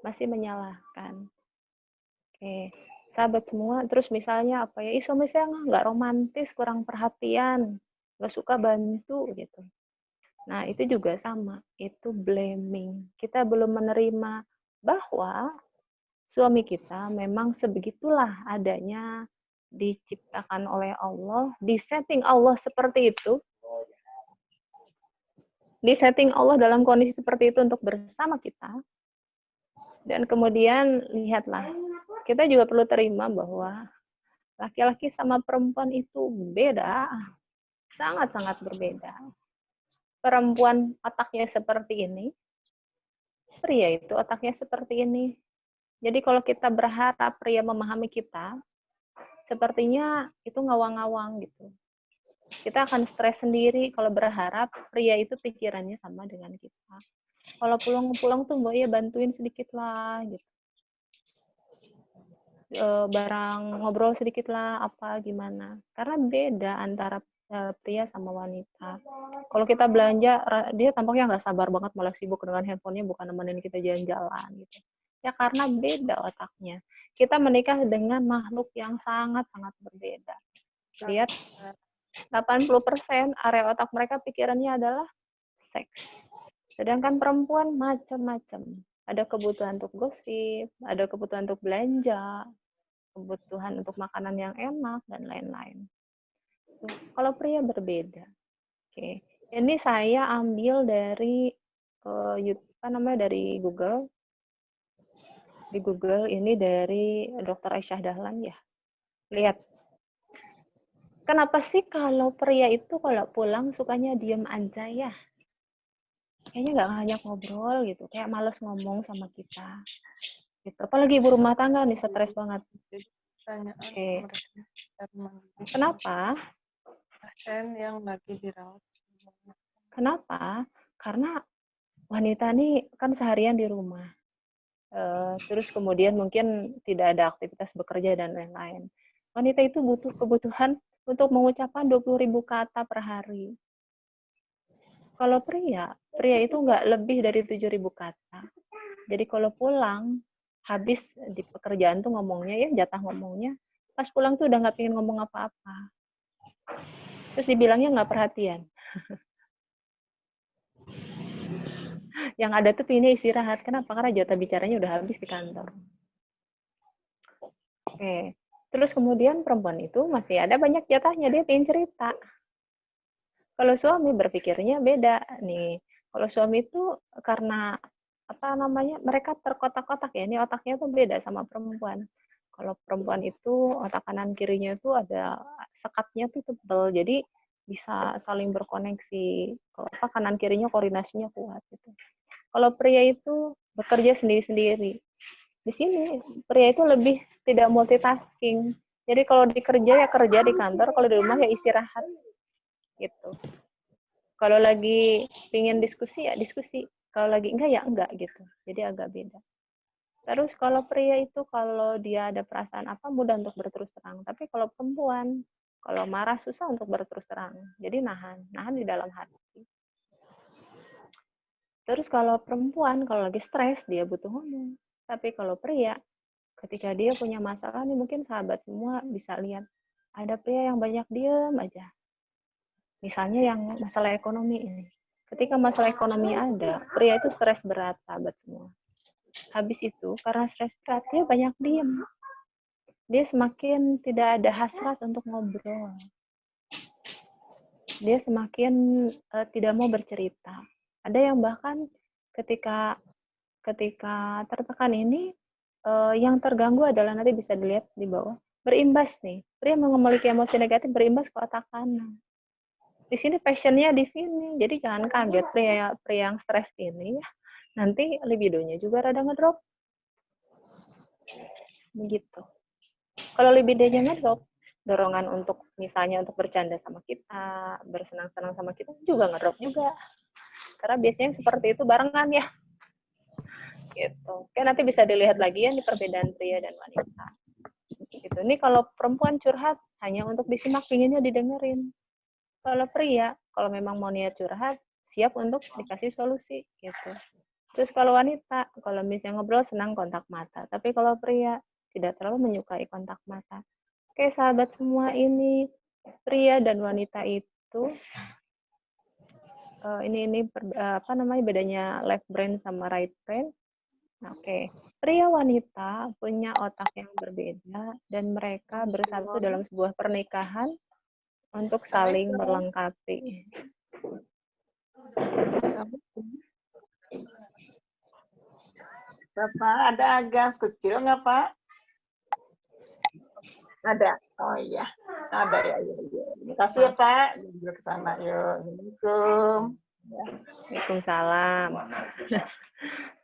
Masih menyalahkan. Oke, sahabat semua, terus misalnya suami saya nggak romantis, kurang perhatian, nggak suka bantu gitu. Nah itu juga sama, itu blaming. Kita belum menerima bahwa suami kita memang sebegitulah adanya, diciptakan oleh Allah, disetting Allah seperti itu, disetting Allah dalam kondisi seperti itu untuk bersama kita. Dan kemudian lihatlah, kita juga perlu terima bahwa Laki-laki sama perempuan itu beda, sangat-sangat berbeda. Perempuan otaknya seperti ini, pria itu otaknya seperti ini. Jadi kalau kita berharap pria memahami kita, sepertinya itu ngawang-ngawang gitu. Kita akan stres sendiri kalau berharap pria itu pikirannya sama dengan kita. Kalau pulang-pulang tuh Mbak ya bantuin sedikit lah gitu. Barang ngobrol sedikit lah apa gimana. Karena beda antara pria sama wanita. Kalau kita belanja, dia tampaknya nggak sabar banget, malah sibuk dengan handphonenya, bukan nemenin kita jalan-jalan gitu. Ya karena beda otaknya. Kita menikah dengan makhluk yang sangat-sangat berbeda. Lihat, 80% area otak mereka pikirannya adalah seks. Sedangkan perempuan macam-macam. Ada kebutuhan untuk gosip, ada kebutuhan untuk belanja, kebutuhan untuk makanan yang enak, dan lain-lain. Kalau pria berbeda. Oke. Ini saya ambil dari dari Google. Di Google ini dari Dr. Aisyah Dahlan ya. Lihat. Kenapa sih kalau pria itu kalau pulang sukanya diem aja ya? Kayaknya nggak ngajak ngobrol gitu. Kayak males ngomong sama kita. Gitu. Apalagi ibu rumah tangga nih, stres banget. Oke. Kenapa? Pasien yang lagi dirawat. Kenapa? Karena wanita nih kan seharian di rumah. Terus kemudian mungkin tidak ada aktivitas bekerja dan lain-lain. Wanita itu butuh kebutuhan untuk mengucapkan 20.000 kata per hari. Kalau pria itu nggak lebih dari 7.000 kata. Jadi kalau pulang, habis di pekerjaan tuh ngomongnya ya, jatah ngomongnya, pas pulang tuh udah nggak pengen ngomong apa-apa. Terus dibilangnya nggak perhatian. Yang ada tuh pinginnya istirahat. Kenapa? Karena jatah bicaranya udah habis di kantor. Oke. Terus kemudian perempuan itu masih ada banyak jatahnya, dia pengen cerita. Kalau suami berpikirnya beda nih. Kalau suami itu karena mereka terkotak-kotak ya, ini otaknya tuh beda sama perempuan. Kalau perempuan itu otak kanan kirinya itu ada sekatnya tuh tebal, jadi bisa saling berkoneksi. Kanan kirinya koordinasinya kuat gitu. Kalau pria itu bekerja sendiri-sendiri. Di sini pria itu lebih tidak multitasking. Jadi kalau dikerja ya kerja di kantor, kalau di rumah ya istirahat gitu. Kalau lagi pingin diskusi ya diskusi, kalau lagi enggak ya enggak gitu. Jadi agak beda. Terus kalau pria itu kalau dia ada perasaan apa mudah untuk berterus terang. Tapi kalau perempuan, kalau marah susah untuk berterus terang. Jadi nahan di dalam hati. Terus kalau perempuan kalau lagi stres dia butuh ngomong. Tapi kalau pria ketika dia punya masalah nih, mungkin sahabat semua bisa lihat ada pria yang banyak diem aja. Misalnya yang masalah ekonomi ini. Ketika masalah ekonomi ada, pria itu stres berat, sahabat semua. Habis itu, karena stres berat, dia banyak diem. Dia semakin tidak ada hasrat untuk ngobrol. Dia semakin tidak mau bercerita. Ada yang bahkan ketika tertekan ini, yang terganggu adalah nanti bisa dilihat di bawah. Berimbas nih, pria memiliki emosi negatif berimbas ke otak kanan. Di sini passionnya di sini. Jadi jangan kaget pria yang stres ini ya, nanti libidonya juga rada ngedrop. Begitu. Kalau libidonya ngedrop, dorongan untuk misalnya untuk bercanda sama kita, bersenang-senang sama kita juga ngedrop juga. Karena biasanya seperti itu barengan ya. Gitu. Oke, nanti bisa dilihat lagi ya di perbedaan pria dan wanita. Gitu. Ini kalau perempuan curhat hanya untuk disimak, pinginnya didengerin. Kalau pria, kalau memang mau niat curhat, siap untuk dikasih solusi gitu. Terus kalau wanita, kalau misalnya ngobrol senang kontak mata. Tapi kalau pria, tidak terlalu menyukai kontak mata. Oke, sahabat semua, ini pria dan wanita itu bedanya left brain sama right brain. Nah, oke. Pria wanita punya otak yang berbeda dan mereka bersatu dalam sebuah pernikahan untuk saling melengkapi. Bapak, ada gas kecil nggak, Pak? Ada. Oh iya, ada ya. Terima kasih ya Pak. Yuk ke sana yuk. Assalamualaikum. Waalaikumsalam.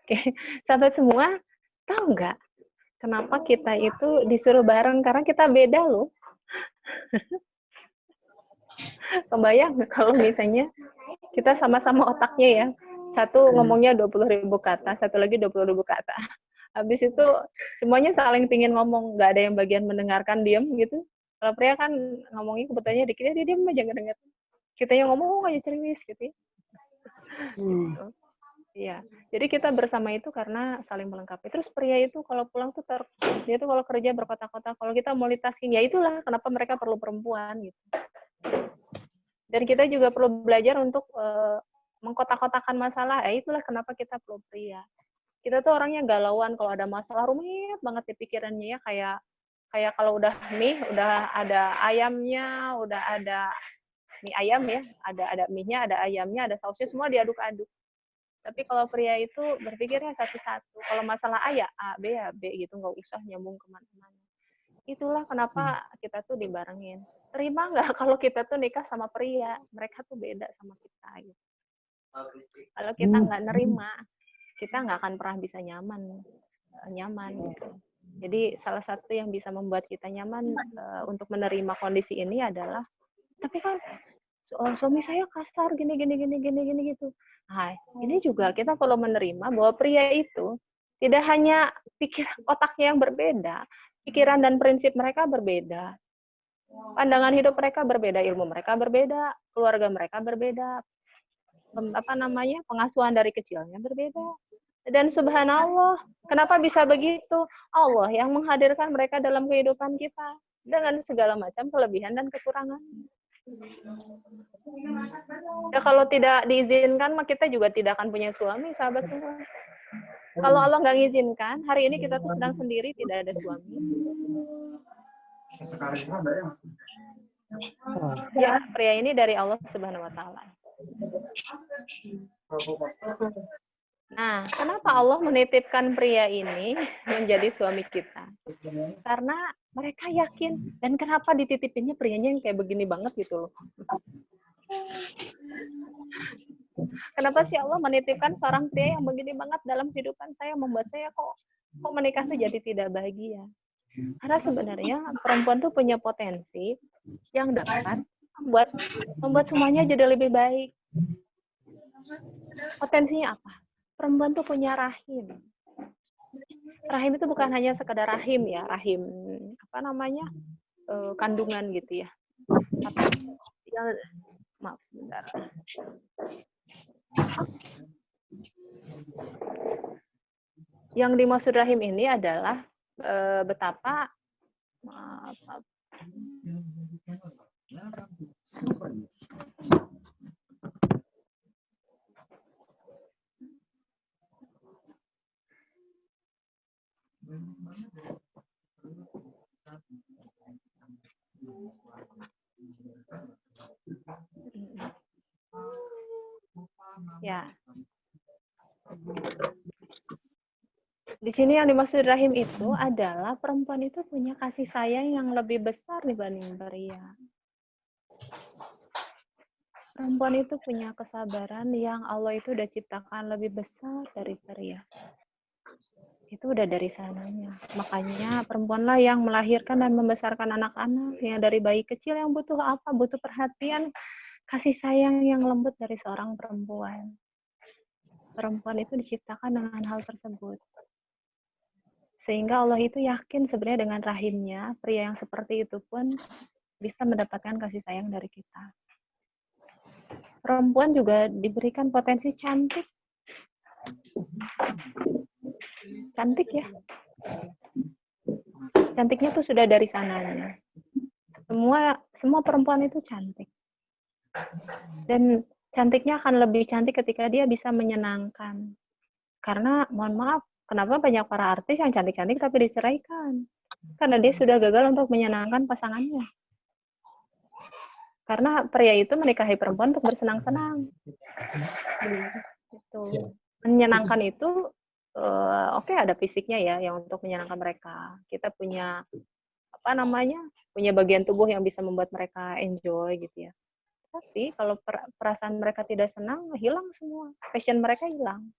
Oke, sahabat semua, tahu nggak kenapa kita itu disuruh bareng? Karena kita beda loh. Kebayang nggak kalau misalnya kita sama-sama otaknya ya. Satu ngomongnya 20.000 kata, satu lagi 20.000 kata. Habis itu semuanya saling pingin ngomong, nggak ada yang bagian mendengarkan, diam gitu. Kalau pria kan ngomongnya kebetulannya dikit, dia diam aja ngedenger. Kita yang ngomong aja ceriwis gitu ya. Iya, jadi kita bersama itu karena saling melengkapi. Terus pria itu kalau pulang tuh dia tuh kalau kerja berkotak-kotak, kalau kita multitasking, ya itulah kenapa mereka perlu perempuan gitu. Dan kita juga perlu belajar untuk mengkotak-kotakan masalah, ya itulah kenapa kita perlu pria. Kita tuh orangnya galauan, kalau ada masalah rumit banget di pikirannya ya, kayak kalau udah mie, udah ada ayamnya, udah ada mie ayam ya, ada mie-nya, ada ayamnya, ada sausnya, semua diaduk-aduk. Tapi kalau pria itu berpikirnya satu-satu. Kalau masalah A ya A, B ya B gitu, nggak usah nyambung kemana-mana. Itulah kenapa kita tuh dibarengin. Terima nggak kalau kita tuh nikah sama pria? Mereka tuh beda sama kita. Gitu. Kalau kita nggak nerima, kita nggak akan pernah bisa nyaman. Gitu. Jadi salah satu yang bisa membuat kita nyaman untuk menerima kondisi ini adalah, tapi kan suami saya kasar gini gitu. Nah, ini juga kita perlu menerima bahwa pria itu tidak hanya otaknya yang berbeda, pikiran dan prinsip mereka berbeda. Pandangan hidup mereka berbeda, ilmu mereka berbeda, keluarga mereka berbeda. Pengasuhan dari kecilnya berbeda. Dan subhanallah, kenapa bisa begitu? Allah yang menghadirkan mereka dalam kehidupan kita dengan segala macam kelebihan dan kekurangan. Ya kalau tidak diizinkan, maka kita juga tidak akan punya suami, sahabat semua. Kalau Allah nggak ngizinkan, hari ini kita tuh sedang sendiri, tidak ada suami. Ya, pria ini dari Allah Subhanahu Wa Taala. Nah, kenapa Allah menitipkan pria ini menjadi suami kita? Karena mereka yakin. Dan kenapa dititipinnya prianya yang kayak begini banget gitu loh. Kenapa sih Allah menitipkan seorang pria yang begini banget dalam kehidupan saya, membuat saya kok menikah tuh jadi tidak bahagia. Karena sebenarnya perempuan tuh punya potensi yang dapat membuat semuanya jadi lebih baik. Potensinya apa? Perempuan tuh punya rahim. Rahim itu bukan hanya sekedar rahim ya, rahim kandungan gitu ya. Maaf sebentar. Yang dimaksud rahim ini adalah betapa ya. Di sini yang dimaksud rahim itu adalah perempuan itu punya kasih sayang yang lebih besar dibanding pria. Perempuan itu punya kesabaran yang Allah itu udah ciptakan lebih besar dari pria. Itu udah dari sananya. Makanya perempuanlah yang melahirkan dan membesarkan anak-anak, yang dari bayi kecil yang butuh apa? Butuh perhatian, kasih sayang yang lembut dari seorang perempuan. Perempuan itu diciptakan dengan hal tersebut. Sehingga Allah itu yakin sebenarnya dengan rahimnya, pria yang seperti itu pun bisa mendapatkan kasih sayang dari kita. Perempuan juga diberikan potensi cantik. Cantik ya. Cantiknya tuh sudah dari sananya. Semua perempuan itu cantik. Dan cantiknya akan lebih cantik ketika dia bisa menyenangkan. Karena mohon maaf, kenapa banyak para artis yang cantik-cantik tapi diceraikan? Karena dia sudah gagal untuk menyenangkan pasangannya. Karena pria itu menikahi perempuan untuk bersenang-senang. Gitu. Menyenangkan itu, oke, ada fisiknya ya, yang untuk menyenangkan mereka. Kita punya punya bagian tubuh yang bisa membuat mereka enjoy gitu ya. Tapi kalau perasaan mereka tidak senang, hilang semua. Passion mereka hilang.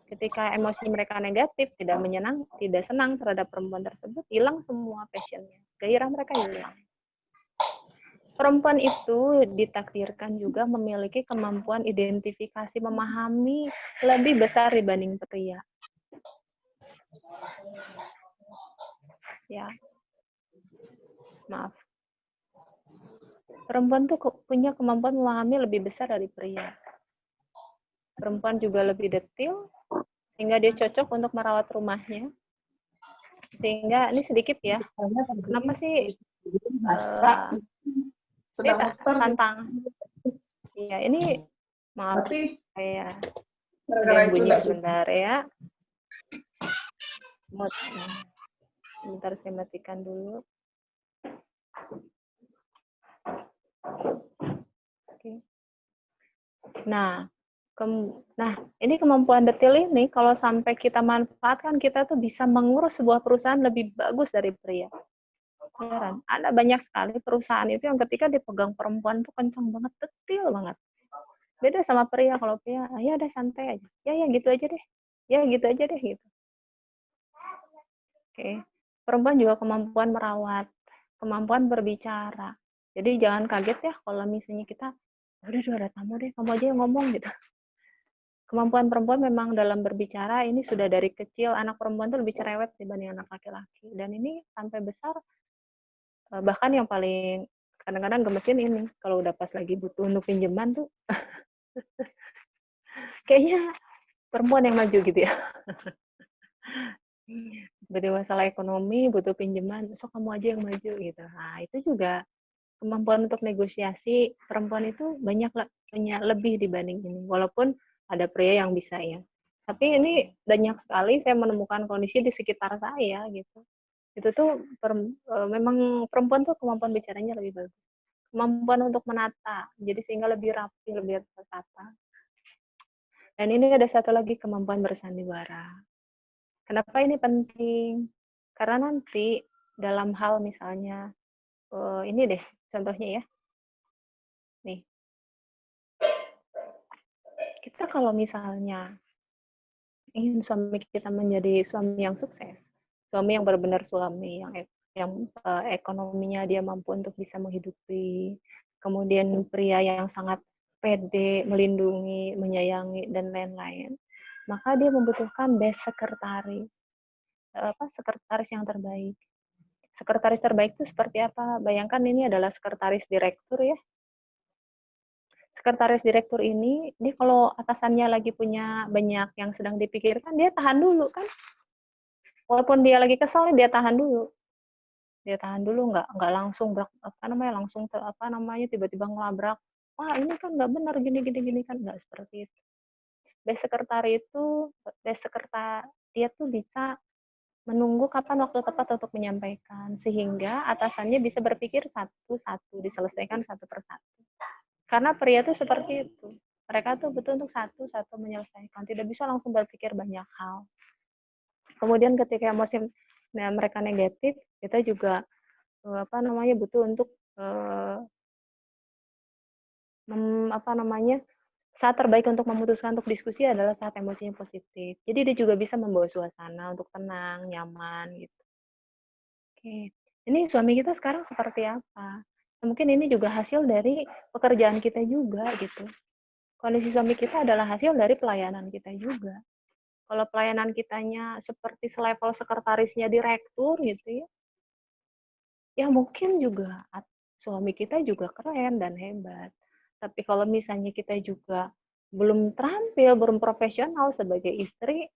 Ketika emosi mereka negatif, tidak senang terhadap perempuan tersebut, hilang semua passionnya. Gairah mereka hilang. Perempuan itu ditakdirkan juga memiliki kemampuan identifikasi, memahami lebih besar dibanding pria. Ya, maaf. Perempuan tuh punya kemampuan memahami lebih besar dari pria. Perempuan juga lebih detail, sehingga dia cocok untuk merawat rumahnya. Sehingga ini sedikit ya. Kenapa sih masak sedang muter tantang? Iya, ini maaf. tapi Kayak gara-gara ada itu bunyi nggak suka. sebentar ya. Sebentar saya matikan dulu. Oke. Nah, ini kemampuan detail ini kalau sampai kita manfaatkan, kita tuh bisa mengurus sebuah perusahaan lebih bagus dari pria. Beneran. Ada banyak sekali perusahaan itu yang ketika dipegang perempuan tuh kencang banget, detail banget. Beda sama pria. Kalau pria, ya udah santai aja. Ya gitu aja deh. Ya gitu aja deh gitu. Oke. Perempuan juga kemampuan merawat, kemampuan berbicara. Jadi jangan kaget ya kalau misalnya kita, udah ada tamu deh, kamu aja yang ngomong gitu. Kemampuan perempuan memang dalam berbicara ini sudah dari kecil. Anak perempuan tuh lebih cerewet dibanding anak laki-laki. Dan ini sampai besar, bahkan yang paling kadang-kadang gemesin ini, kalau udah pas lagi butuh untuk pinjaman tuh, kayaknya perempuan yang maju gitu ya. Berarti masalah ekonomi, butuh pinjaman, so kamu aja yang maju gitu. Nah, itu juga kemampuan untuk negosiasi perempuan itu punya lebih dibanding ini. Walaupun ada pria yang bisa ya. Tapi ini banyak sekali saya menemukan kondisi di sekitar saya gitu. Itu tuh memang perempuan tuh kemampuan bicaranya lebih bagus. Kemampuan untuk menata, jadi sehingga lebih rapi, lebih tertata. Dan ini ada satu lagi, kemampuan bersandiwara. Kenapa ini penting? Karena nanti dalam hal misalnya, ini deh contohnya ya. Nih, kita kalau misalnya ingin suami kita menjadi suami yang sukses, suami yang benar-benar suami yang ekonominya dia mampu untuk bisa menghidupi, kemudian pria yang sangat pede, melindungi, menyayangi, dan lain-lain, maka dia membutuhkan best sekretaris, sekretaris yang terbaik. Sekretaris terbaik itu seperti apa? Bayangkan ini adalah sekretaris direktur ya. Sekretaris direktur ini, dia kalau atasannya lagi punya banyak yang sedang dipikirkan, dia tahan dulu kan. Walaupun dia lagi kesal, dia tahan dulu. Dia tahan dulu, nggak langsung langsung tiba-tiba ngelabrak. Wah ini kan nggak benar gini kan, nggak seperti itu. Best sekretari dia tuh bisa menunggu kapan waktu tepat untuk menyampaikan, sehingga atasannya bisa berpikir satu-satu, diselesaikan satu persatu. Karena pria tuh seperti itu. Mereka tuh betul untuk satu-satu menyelesaikan, tidak bisa langsung berpikir banyak hal. Kemudian ketika emosi mereka negatif, kita juga butuh untuk saat terbaik untuk memutuskan untuk diskusi adalah saat emosinya positif. Jadi dia juga bisa membawa suasana untuk tenang, nyaman gitu. Oke, ini suami kita sekarang seperti apa? Mungkin ini juga hasil dari pekerjaan kita juga gitu. Kondisi suami kita adalah hasil dari pelayanan kita juga. Kalau pelayanan kitanya seperti selevel sekretarisnya direktur gitu ya, ya mungkin juga suami kita juga keren dan hebat. Tapi kalau misalnya kita juga belum terampil, belum profesional sebagai istri,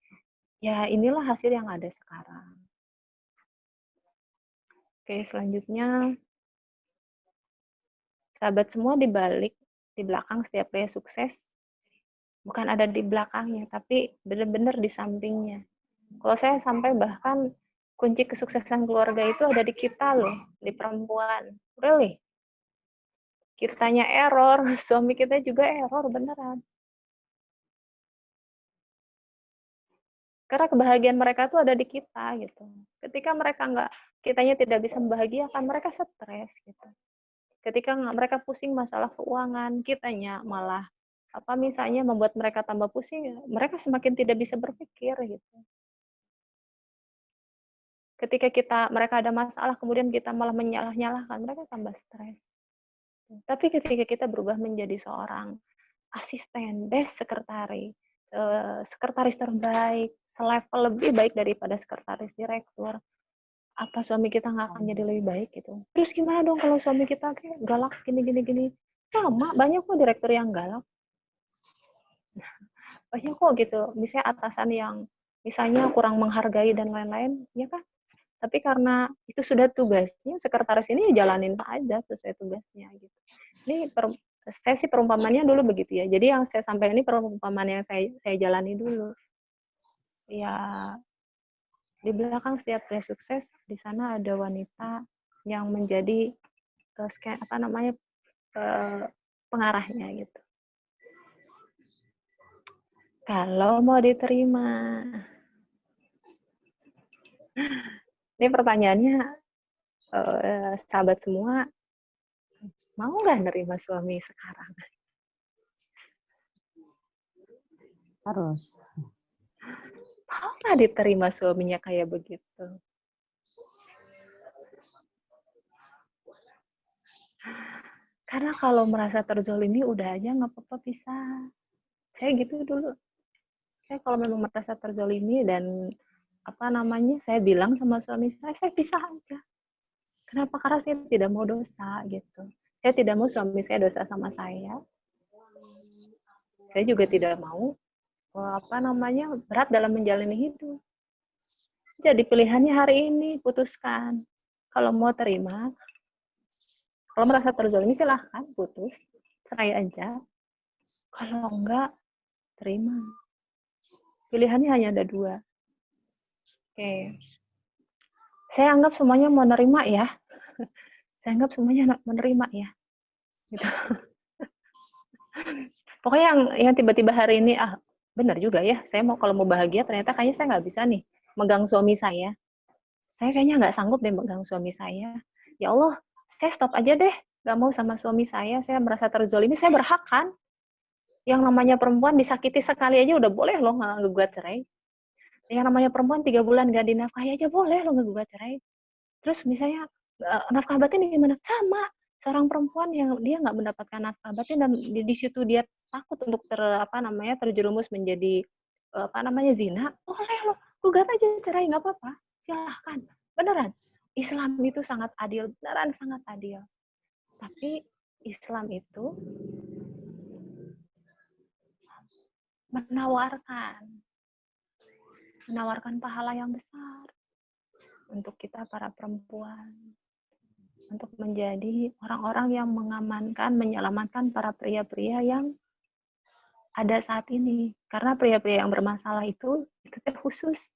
ya inilah hasil yang ada sekarang. Oke, selanjutnya, sahabat semua, di belakang setiap pria sukses, bukan ada di belakangnya, tapi benar-benar di sampingnya. Kalau saya sampai bahkan kunci kesuksesan keluarga itu ada di kita loh, di perempuan. Really? Kitanya error, suami kita juga error beneran. Karena kebahagiaan mereka tuh ada di kita gitu. Ketika kitanya tidak bisa membahagiakan, mereka stres gitu. Ketika mereka pusing masalah keuangan, kitanya malah misalnya membuat mereka tambah pusing, mereka semakin tidak bisa berpikir gitu. Ketika mereka ada masalah, kemudian kita malah menyalah-nyalahkan, mereka tambah stres. Tapi ketika kita berubah menjadi seorang asisten, best sekretari, sekretaris terbaik, selevel lebih baik daripada sekretaris direktur, apa suami kita nggak akan jadi lebih baik gitu? Terus gimana dong kalau suami kita kayak galak gini? Sama, banyak kok direktur yang galak. Banyak kok gitu. Misalnya atasan yang misalnya kurang menghargai dan lain-lain, ya kan? Tapi karena itu sudah tugasnya, sekretaris ini jalanin aja sesuai tugasnya gitu. Ini saya sih perumpamannya dulu begitu ya. Jadi yang saya sampaikan ini perumpamaan yang saya jalani dulu. Ya, di belakang setiap pria sukses, di sana ada wanita yang menjadi pengarahnya gitu. Kalau mau diterima. Ini pertanyaannya, sahabat semua, mau nggak nerima suami sekarang? Harus. Mau nggak diterima suaminya kayak begitu? Karena kalau merasa terzolimi, udah aja nggak apa-apa bisa. Saya gitu dulu. Saya kalau memang merasa terzolimi dan saya bilang sama suami saya pisah aja. Kenapa? Karena saya tidak mau dosa gitu. Saya tidak mau suami saya dosa sama saya. Saya juga tidak mau berat dalam menjalani hidup. Jadi pilihannya hari ini putuskan. Kalau mau terima, kalau merasa terzolimi silahkan putus, cerai aja. Kalau enggak, terima. Pilihannya hanya ada 2. Oke. Saya anggap semuanya mau nerima ya. Saya anggap semuanya menerima ya. Gitu. Pokoknya yang tiba-tiba hari ini, benar juga ya, saya kalau mau bahagia ternyata kayaknya saya nggak bisa nih megang suami saya. Saya kayaknya nggak sanggup deh megang suami saya. Ya Allah, saya stop aja deh. Nggak mau sama suami saya merasa terzolimi, saya berhak kan? Yang namanya perempuan disakiti sekali aja udah boleh loh ngegugat cerai. Yang namanya perempuan 3 bulan nggak dinafkahi aja boleh loh ngegugat cerai. Terus misalnya nafkah batin gimana? Sama. Seorang perempuan yang dia nggak mendapatkan nafkah batin dan di situ dia takut untuk terjerumus menjadi zina, boleh loh, gugat aja cerai, nggak apa-apa, silahkan. Beneran, Islam itu sangat adil, beneran sangat adil. Tapi Islam itu menawarkan pahala yang besar untuk kita para perempuan, untuk menjadi orang-orang yang mengamankan, menyelamatkan para pria-pria yang ada saat ini. Karena pria-pria yang bermasalah itu khusus.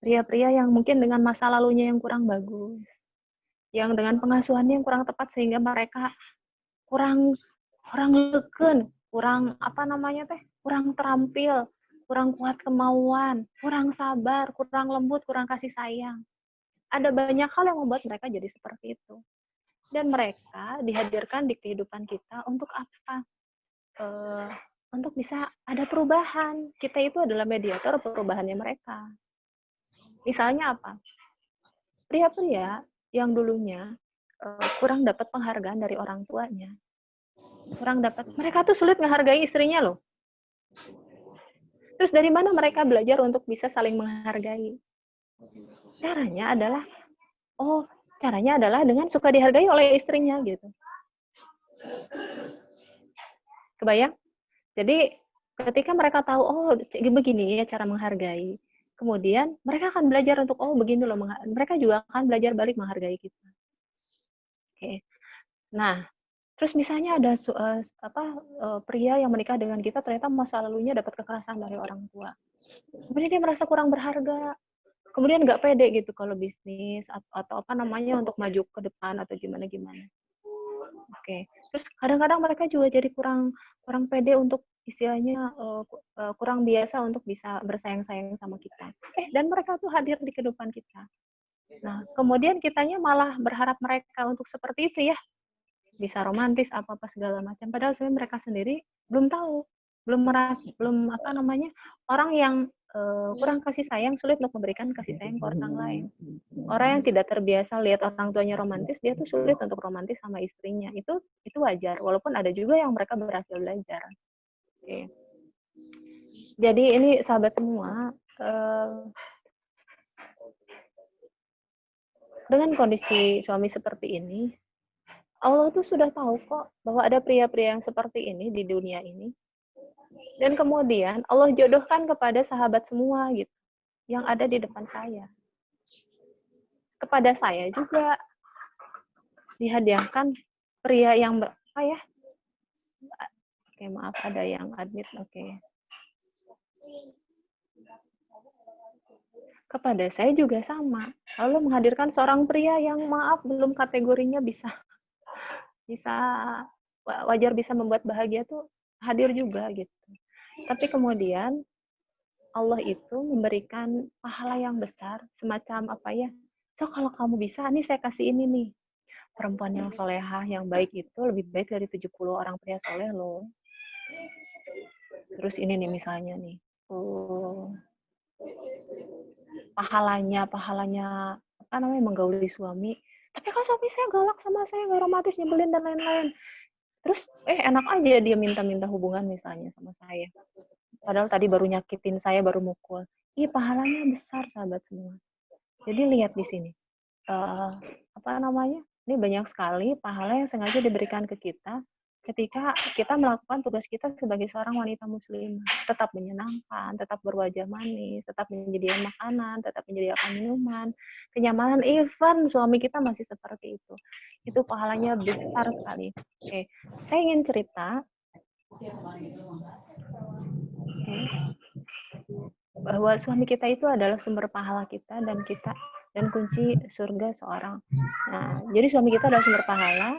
Pria-pria yang mungkin dengan masa lalunya yang kurang bagus, yang dengan pengasuhannya yang kurang tepat sehingga mereka kurang leken, kurang kurang terampil, kurang kuat kemauan, kurang sabar, kurang lembut, kurang kasih sayang. Ada banyak hal yang membuat mereka jadi seperti itu. Dan mereka dihadirkan di kehidupan kita untuk apa? Untuk bisa ada perubahan. Kita itu adalah mediator perubahannya mereka. Misalnya apa? Pria-pria yang dulunya kurang dapat penghargaan dari orang tuanya. Mereka tuh sulit menghargai istrinya loh. Terus dari mana mereka belajar untuk bisa saling menghargai? Caranya adalah dengan suka dihargai oleh istrinya gitu. Kebayang? Jadi ketika mereka tahu, begini ya cara menghargai. Kemudian mereka akan belajar untuk, begini loh. Mereka juga akan belajar balik menghargai kita. Oke. Nah, terus misalnya ada pria yang menikah dengan kita ternyata masa lalunya dapat kekerasan dari orang tua. Kemudian dia merasa kurang berharga. Kemudian nggak pede gitu kalau bisnis atau untuk maju ke depan atau gimana. Oke. Terus kadang-kadang mereka juga jadi kurang pede untuk istilahnya kurang biasa untuk bisa bersayang-sayang sama kita. Dan mereka tuh hadir di kehidupan kita. Nah, kemudian kitanya malah berharap mereka untuk seperti itu ya. Bisa romantis apa-apa segala macam. Padahal sebenarnya mereka sendiri belum tahu, belum apa namanya, orang yang kurang kasih sayang sulit untuk memberikan kasih sayang ke orang lain. Orang yang tidak terbiasa lihat orang tuanya romantis, dia tuh sulit untuk romantis sama istrinya. Itu wajar, walaupun ada juga yang mereka berhasil belajar. Oke. Jadi ini sahabat semua, dengan kondisi suami seperti ini, Allah tuh sudah tahu kok bahwa ada pria-pria yang seperti ini di dunia ini. Dan kemudian Allah jodohkan kepada sahabat semua gitu, yang ada di depan saya. Kepada saya juga dihadiahkan pria yang Oke, maaf ada yang admit. Oke. Kepada saya juga sama. Lalu menghadirkan seorang pria yang maaf belum kategorinya bisa wajar bisa membuat bahagia tuh hadir juga gitu. Tapi kemudian Allah itu memberikan pahala yang besar, semacam apa ya? So kalau kamu bisa, nih saya kasih ini nih. Perempuan yang solehah, yang baik itu lebih baik dari 70 orang pria soleh loh. Terus ini nih misalnya nih. Pahalanya apa namanya, menggauli suami. Tapi kalau suami saya galak sama saya, nggak romantis, nyebelin dan lain-lain. Terus enak aja dia minta hubungan misalnya sama saya. Padahal tadi baru nyakitin saya, baru mukul. Pahalanya besar sahabat semua. Jadi lihat di sini. Apa namanya? Ini banyak sekali pahala yang sengaja diberikan ke kita ketika kita melakukan tugas kita sebagai seorang wanita muslimah. Tetap menyenangkan, tetap berwajah manis, tetap menyediakan makanan, tetap menyediakan minuman, kenyamanan, even suami kita masih seperti itu. Itu pahalanya besar sekali. Oke, saya ingin cerita bahwa suami kita itu adalah sumber pahala kita dan kunci surga seorang. Nah, jadi suami kita adalah sumber pahala.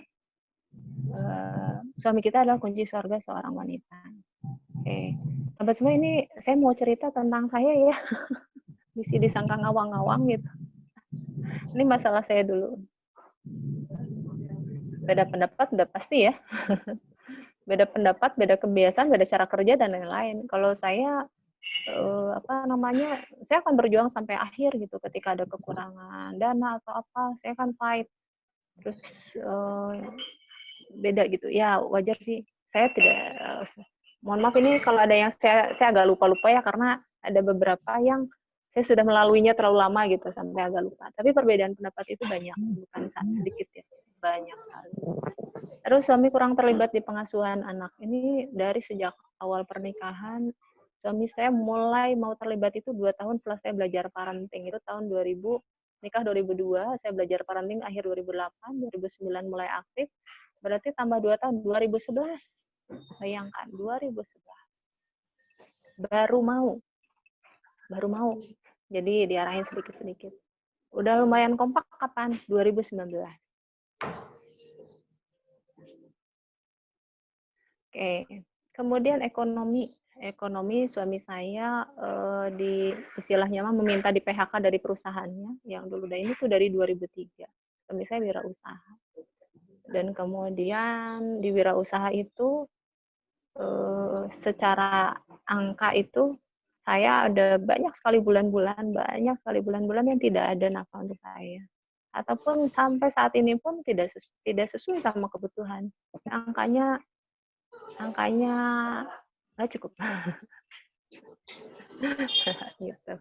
Suami kita adalah kunci surga seorang wanita. Oke, sahabat semua, ini saya mau cerita tentang saya ya. Bisa disangka ngawang-ngawang gitu. Ini masalah saya dulu. Beda pendapat udah pasti ya. Beda pendapat, beda kebiasaan, beda cara kerja dan lain-lain. Kalau saya saya akan berjuang sampai akhir gitu. Ketika ada kekurangan dana atau apa, saya akan fight. Terus beda gitu ya, wajar sih. Saya tidak mohon maaf ini kalau ada yang saya agak lupa ya, karena ada beberapa yang saya sudah melaluinya terlalu lama gitu sampai agak lupa. Tapi perbedaan pendapat itu banyak, bukan sedikit ya, banyak sekali. Terus suami kurang terlibat di pengasuhan anak. Ini dari sejak awal pernikahan. Suami saya mulai mau terlibat itu 2 tahun setelah saya belajar parenting. Itu tahun 2000, nikah 2002, saya belajar parenting akhir 2008, 2009 mulai aktif. Berarti tambah 2 tahun, 2011. Bayangkan, 2011. Baru mau. Jadi diarahin sedikit-sedikit. Udah lumayan kompak kapan? 2019. Oke. Kemudian ekonomi suami saya istilahnya meminta di PHK dari perusahaannya yang dulu ini tuh dari 2003. Suami saya wirausaha. Dan kemudian di wirausaha itu secara angka itu saya ada banyak sekali bulan-bulan yang tidak ada nafkah untuk saya. Ataupun sampai saat ini pun tidak sesuai sama kebutuhan. Angkanya nggak cukup. Gitu.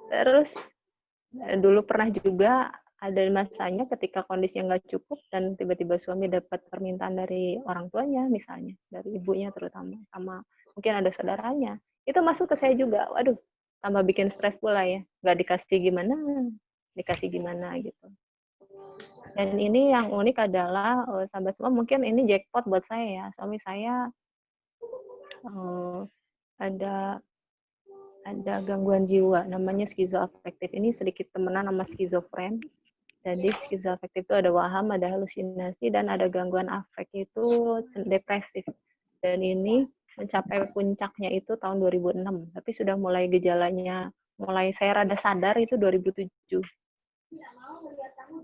Terus dulu pernah juga ada masanya ketika kondisinya nggak cukup dan tiba-tiba suami dapat permintaan dari orang tuanya, misalnya dari ibunya terutama, sama mungkin ada saudaranya, itu masuk ke saya juga. Waduh, tambah bikin stres pula ya, nggak dikasih gimana gitu. Dan ini yang unik adalah sahabat semua, mungkin ini jackpot buat saya ya. Suami saya ada gangguan jiwa namanya skizoafektif. Ini sedikit temenan sama skizofren. Jadi skizoafektif itu ada waham, ada halusinasi, dan ada gangguan afek itu depresif. Dan ini mencapai puncaknya itu tahun 2006, tapi sudah mulai gejalanya, mulai saya rada sadar itu 2007.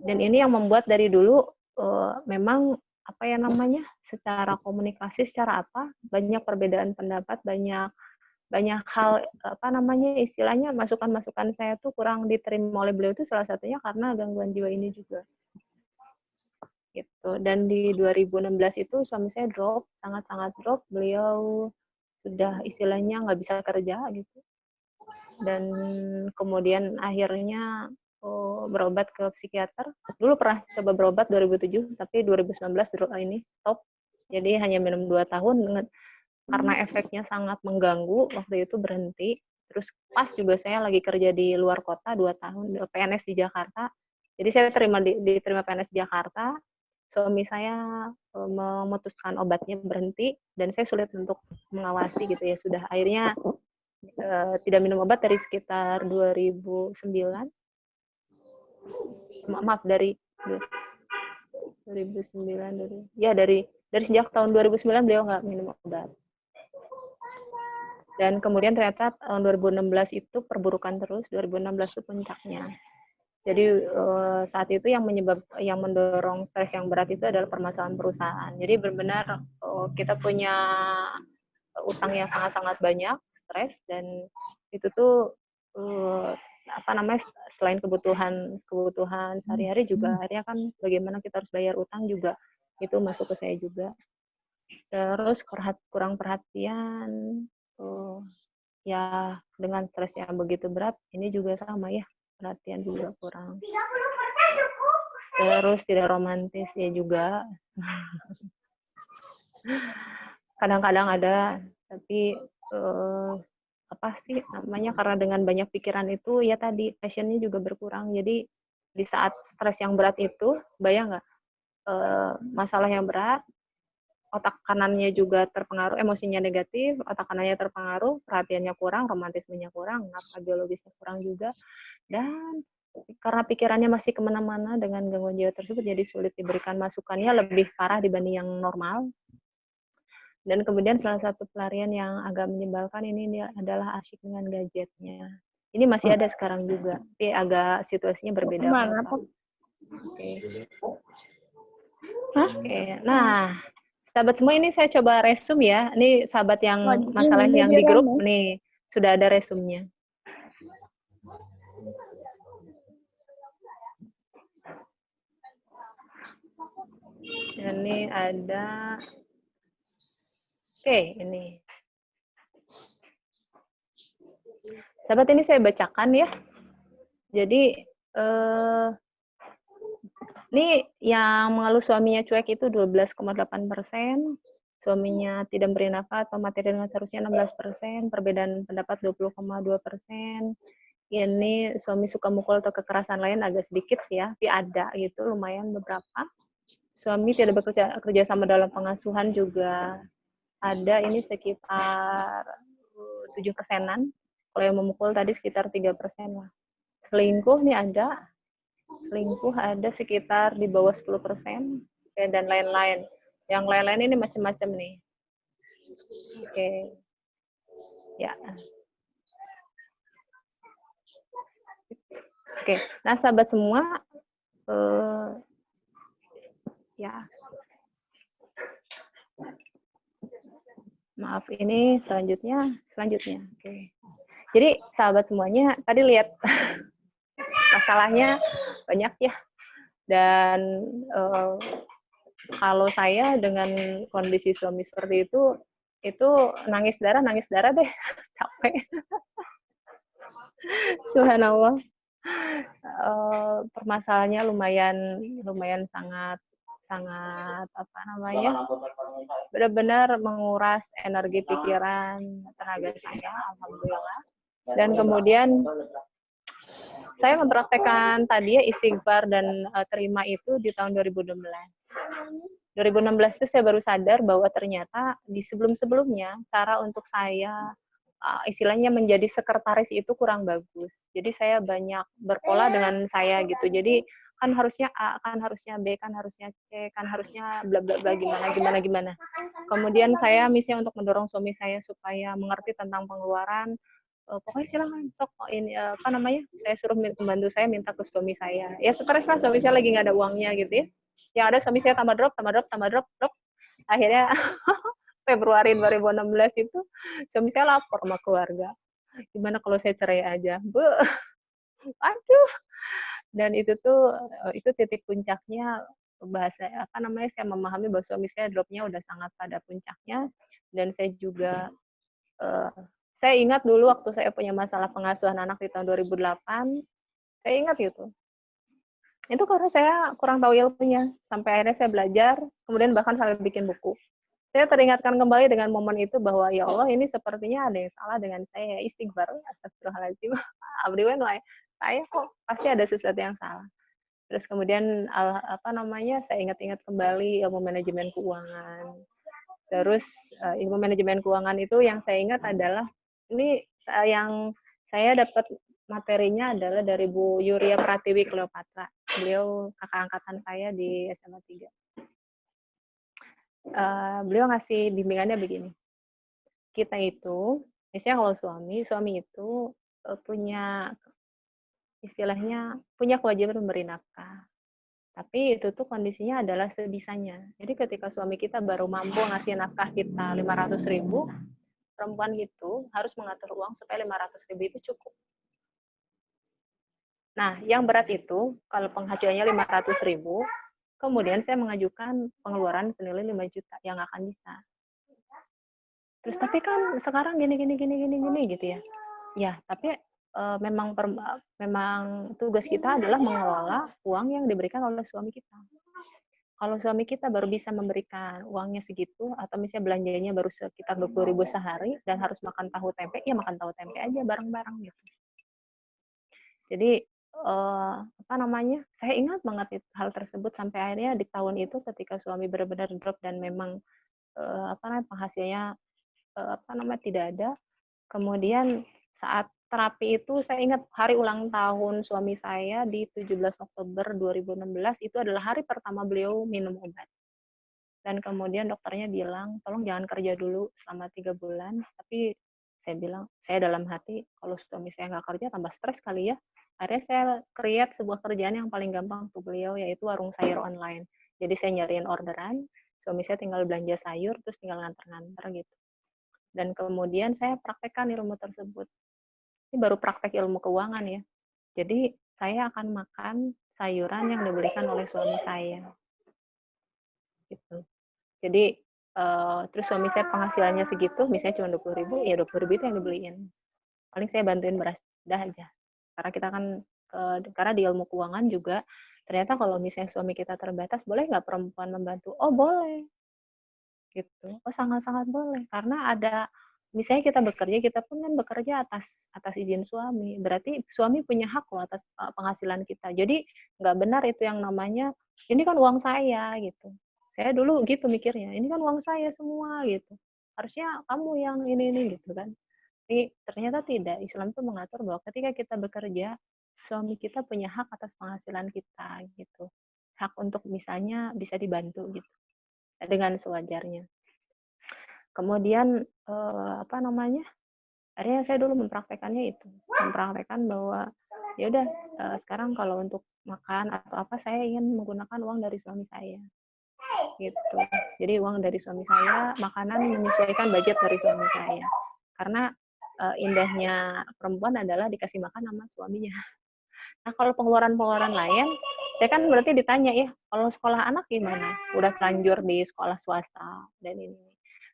Dan ini yang membuat dari dulu memang apa ya namanya, secara komunikasi, secara apa, banyak perbedaan pendapat, banyak hal, apa namanya, istilahnya masukan-masukan saya tuh kurang diterima oleh beliau, itu salah satunya karena gangguan jiwa ini juga. Gitu. Dan di 2016 itu suami saya drop, sangat-sangat drop, beliau sudah istilahnya nggak bisa kerja gitu. Dan kemudian akhirnya berobat ke psikiater. Dulu pernah coba berobat 2007, tapi 2019 ini stop. Jadi hanya minum 2 tahun, karena efeknya sangat mengganggu, waktu itu berhenti. Terus pas juga saya lagi kerja di luar kota 2 tahun, PNS di Jakarta. Jadi saya diterima PNS di Jakarta. Suami saya memutuskan obatnya berhenti, dan saya sulit untuk mengawasi gitu ya. Sudah akhirnya tidak minum obat dari sekitar 2009. Maaf, dari 2009, dari sejak tahun 2009 beliau nggak minum obat. Dan kemudian ternyata tahun 2016 itu perburukan terus, 2016 itu puncaknya. Jadi saat itu yang mendorong stres yang berat itu adalah permasalahan perusahaan. Jadi benar-benar kita punya utang yang sangat-sangat banyak, stres, dan itu tuh apa namanya, selain kebutuhan sehari-hari juga akhirnya kan bagaimana kita harus bayar utang juga, itu masuk ke saya juga. Terus kurang perhatian, ya dengan stres yang begitu berat, ini juga sama ya, perhatian juga kurang. Terus tidak romantis ya juga. Kadang-kadang ada, tapi apa sih namanya, karena dengan banyak pikiran itu ya tadi, passionnya juga berkurang. Jadi di saat stres yang berat itu, bayang nggak, masalah yang berat, otak kanannya juga terpengaruh, emosinya negatif, otak kanannya terpengaruh, perhatiannya kurang, romantismenya kurang, nafsu biologisnya kurang juga, dan karena pikirannya masih kemana-mana dengan gangguan jiwa tersebut, jadi sulit diberikan masukannya, lebih parah dibanding yang normal. Dan kemudian salah satu pelarian yang agak menyebalkan ini adalah asyik dengan gadgetnya. Ini masih ada sekarang juga, tapi agak situasinya berbeda. Oke. Nah, sahabat semua, ini saya coba resume ya. Ini sahabat yang masalah yang di grup, nih sudah ada resumenya. Ini ada, oke, ini. Sahabat, ini saya bacakan ya. Jadi, ini yang mengeluh suaminya cuek itu 12,8%, suaminya tidak memberi nafkah atau materi dengan seharusnya 16%, perbedaan pendapat 20,2%. Ini suami suka mukul atau kekerasan lain agak sedikit ya, tapi ada gitu, lumayan beberapa. Suami tidak bekerja sama dalam pengasuhan juga ada, ini sekitar 7%-an. Kalau yang memukul tadi sekitar 3% lah. Selingkuh nih ada. Selingkuh ada sekitar di bawah 10%. Oke, dan lain-lain. Yang lain-lain ini macam-macam nih. Oke. Ya. Oke, nah sahabat semua, ya. Maaf, ini selanjutnya. Oke. Jadi sahabat semuanya, tadi lihat masalahnya banyak ya. Dan kalau saya dengan kondisi suami seperti itu nangis darah deh, capek. Subhanallah. Permasalahannya lumayan sangat apa namanya, benar-benar menguras energi, pikiran, tenaga saya, alhamdulillah. Dan kemudian saya mempraktekkan tadi ya istighfar dan terima itu di tahun 2016. 2016 itu saya baru sadar bahwa ternyata di sebelum-sebelumnya cara untuk saya istilahnya menjadi sekretaris itu kurang bagus. Jadi saya banyak berpola dengan saya gitu. Jadi kan harusnya A, kan harusnya B, kan harusnya C, kan harusnya bla bla bla gimana. Kemudian saya misalnya untuk mendorong suami saya supaya mengerti tentang pengeluaran, pokoknya silahkan sok ini apa namanya, saya suruh pembantu saya minta ke suami saya. Ya stres lah, suami saya lagi nggak ada uangnya gitu ya. Yang ada suami saya tambah drop. Akhirnya Februari 2016 itu suami saya lapor sama keluarga. Gimana kalau saya cerai aja? Bu, aduh. Dan itu tuh itu titik puncaknya bahasa apa namanya, saya memahami bahwa suami saya dropnya udah sangat pada puncaknya. Dan saya juga saya ingat dulu waktu saya punya masalah pengasuhan anak di tahun 2008, saya ingat gitu. Itu karena saya kurang tahu ilmunya, sampai akhirnya saya belajar, kemudian bahkan sampai bikin buku. Saya teringatkan kembali dengan momen itu bahwa ya Allah, ini sepertinya ada yang salah dengan saya. Istighfar, astagfirullahaladzim. Abdiwan, saya kok pasti ada sesuatu yang salah. Terus kemudian apa namanya, saya ingat-ingat kembali ilmu manajemen keuangan. Terus ilmu manajemen keuangan itu yang saya ingat adalah ini yang saya dapat materinya adalah dari Bu Yuria Pratiwi Kleopatra. Beliau kakak angkatan saya di SMA 3. Beliau ngasih bimbingannya begini. Kita itu, misalnya kalau suami itu punya istilahnya punya kewajiban memberi nafkah. Tapi itu tuh kondisinya adalah sebisanya. Jadi ketika suami kita baru mampu ngasih nafkah kita 500.000, perempuan itu harus mengatur uang supaya 500.000 itu cukup. Nah, yang berat itu kalau penghasilannya 500.000, kemudian saya mengajukan pengeluaran senilai 5 juta yang akan bisa. Terus tapi kan sekarang gini gitu ya. Ya, tapi memang tugas kita adalah mengelola uang yang diberikan oleh suami kita. Kalau suami kita baru bisa memberikan uangnya segitu, atau misalnya belanjanya baru sekitar 20.000 sehari dan harus makan tahu tempe, ya makan tahu tempe aja bareng-bareng gitu. Jadi apa namanya, saya ingat banget hal tersebut sampai akhirnya di tahun itu ketika suami benar-benar drop dan memang apa namanya, penghasilannya apa namanya tidak ada. Kemudian saat terapi itu saya ingat hari ulang tahun suami saya di 17 Oktober 2016 itu adalah hari pertama beliau minum obat. Dan kemudian dokternya bilang, tolong jangan kerja dulu selama 3 bulan. Tapi saya bilang, saya dalam hati, kalau suami saya nggak kerja tambah stres kali ya. Akhirnya saya create sebuah kerjaan yang paling gampang untuk beliau, yaitu warung sayur online. Jadi saya nyariin orderan, suami saya tinggal belanja sayur, terus tinggal nganter-nganter gitu. Dan kemudian saya praktekkan ilmu tersebut. Ini baru praktek ilmu keuangan ya. Jadi saya akan makan sayuran yang diberikan oleh suami saya. Gitu. Jadi terus suami saya penghasilannya segitu, misalnya cuma 20.000, ya 20.000 itu yang dibeliin. Paling saya bantuin beras, dah aja. Karena kita kan karena di ilmu keuangan juga ternyata kalau misalnya suami kita terbatas, boleh nggak perempuan membantu? Oh boleh. Gitu. Oh sangat-sangat boleh. Karena ada misalnya kita bekerja, kita pun kan bekerja atas izin suami. Berarti suami punya hak loh atas penghasilan kita. Jadi nggak benar itu yang namanya ini kan uang saya gitu. Saya dulu gitu mikirnya, ini kan uang saya semua gitu. Harusnya kamu yang ini gitu kan. Tapi ternyata tidak. Islam tuh mengatur bahwa ketika kita bekerja, suami kita punya hak atas penghasilan kita gitu. Hak untuk misalnya bisa dibantu gitu dengan sewajarnya. Kemudian apa namanya? Akhirnya saya dulu mempraktekannya itu, mempraktekkan bahwa ya udah sekarang kalau untuk makan atau apa saya ingin menggunakan uang dari suami saya. Gitu. Jadi uang dari suami saya, makanan menyesuaikan budget dari suami saya. Karena indahnya perempuan adalah dikasih makan sama suaminya. Nah, kalau pengeluaran-pengeluaran lain, saya kan berarti ditanya ya, kalau sekolah anak gimana? Udah terlanjur di sekolah swasta dan ini.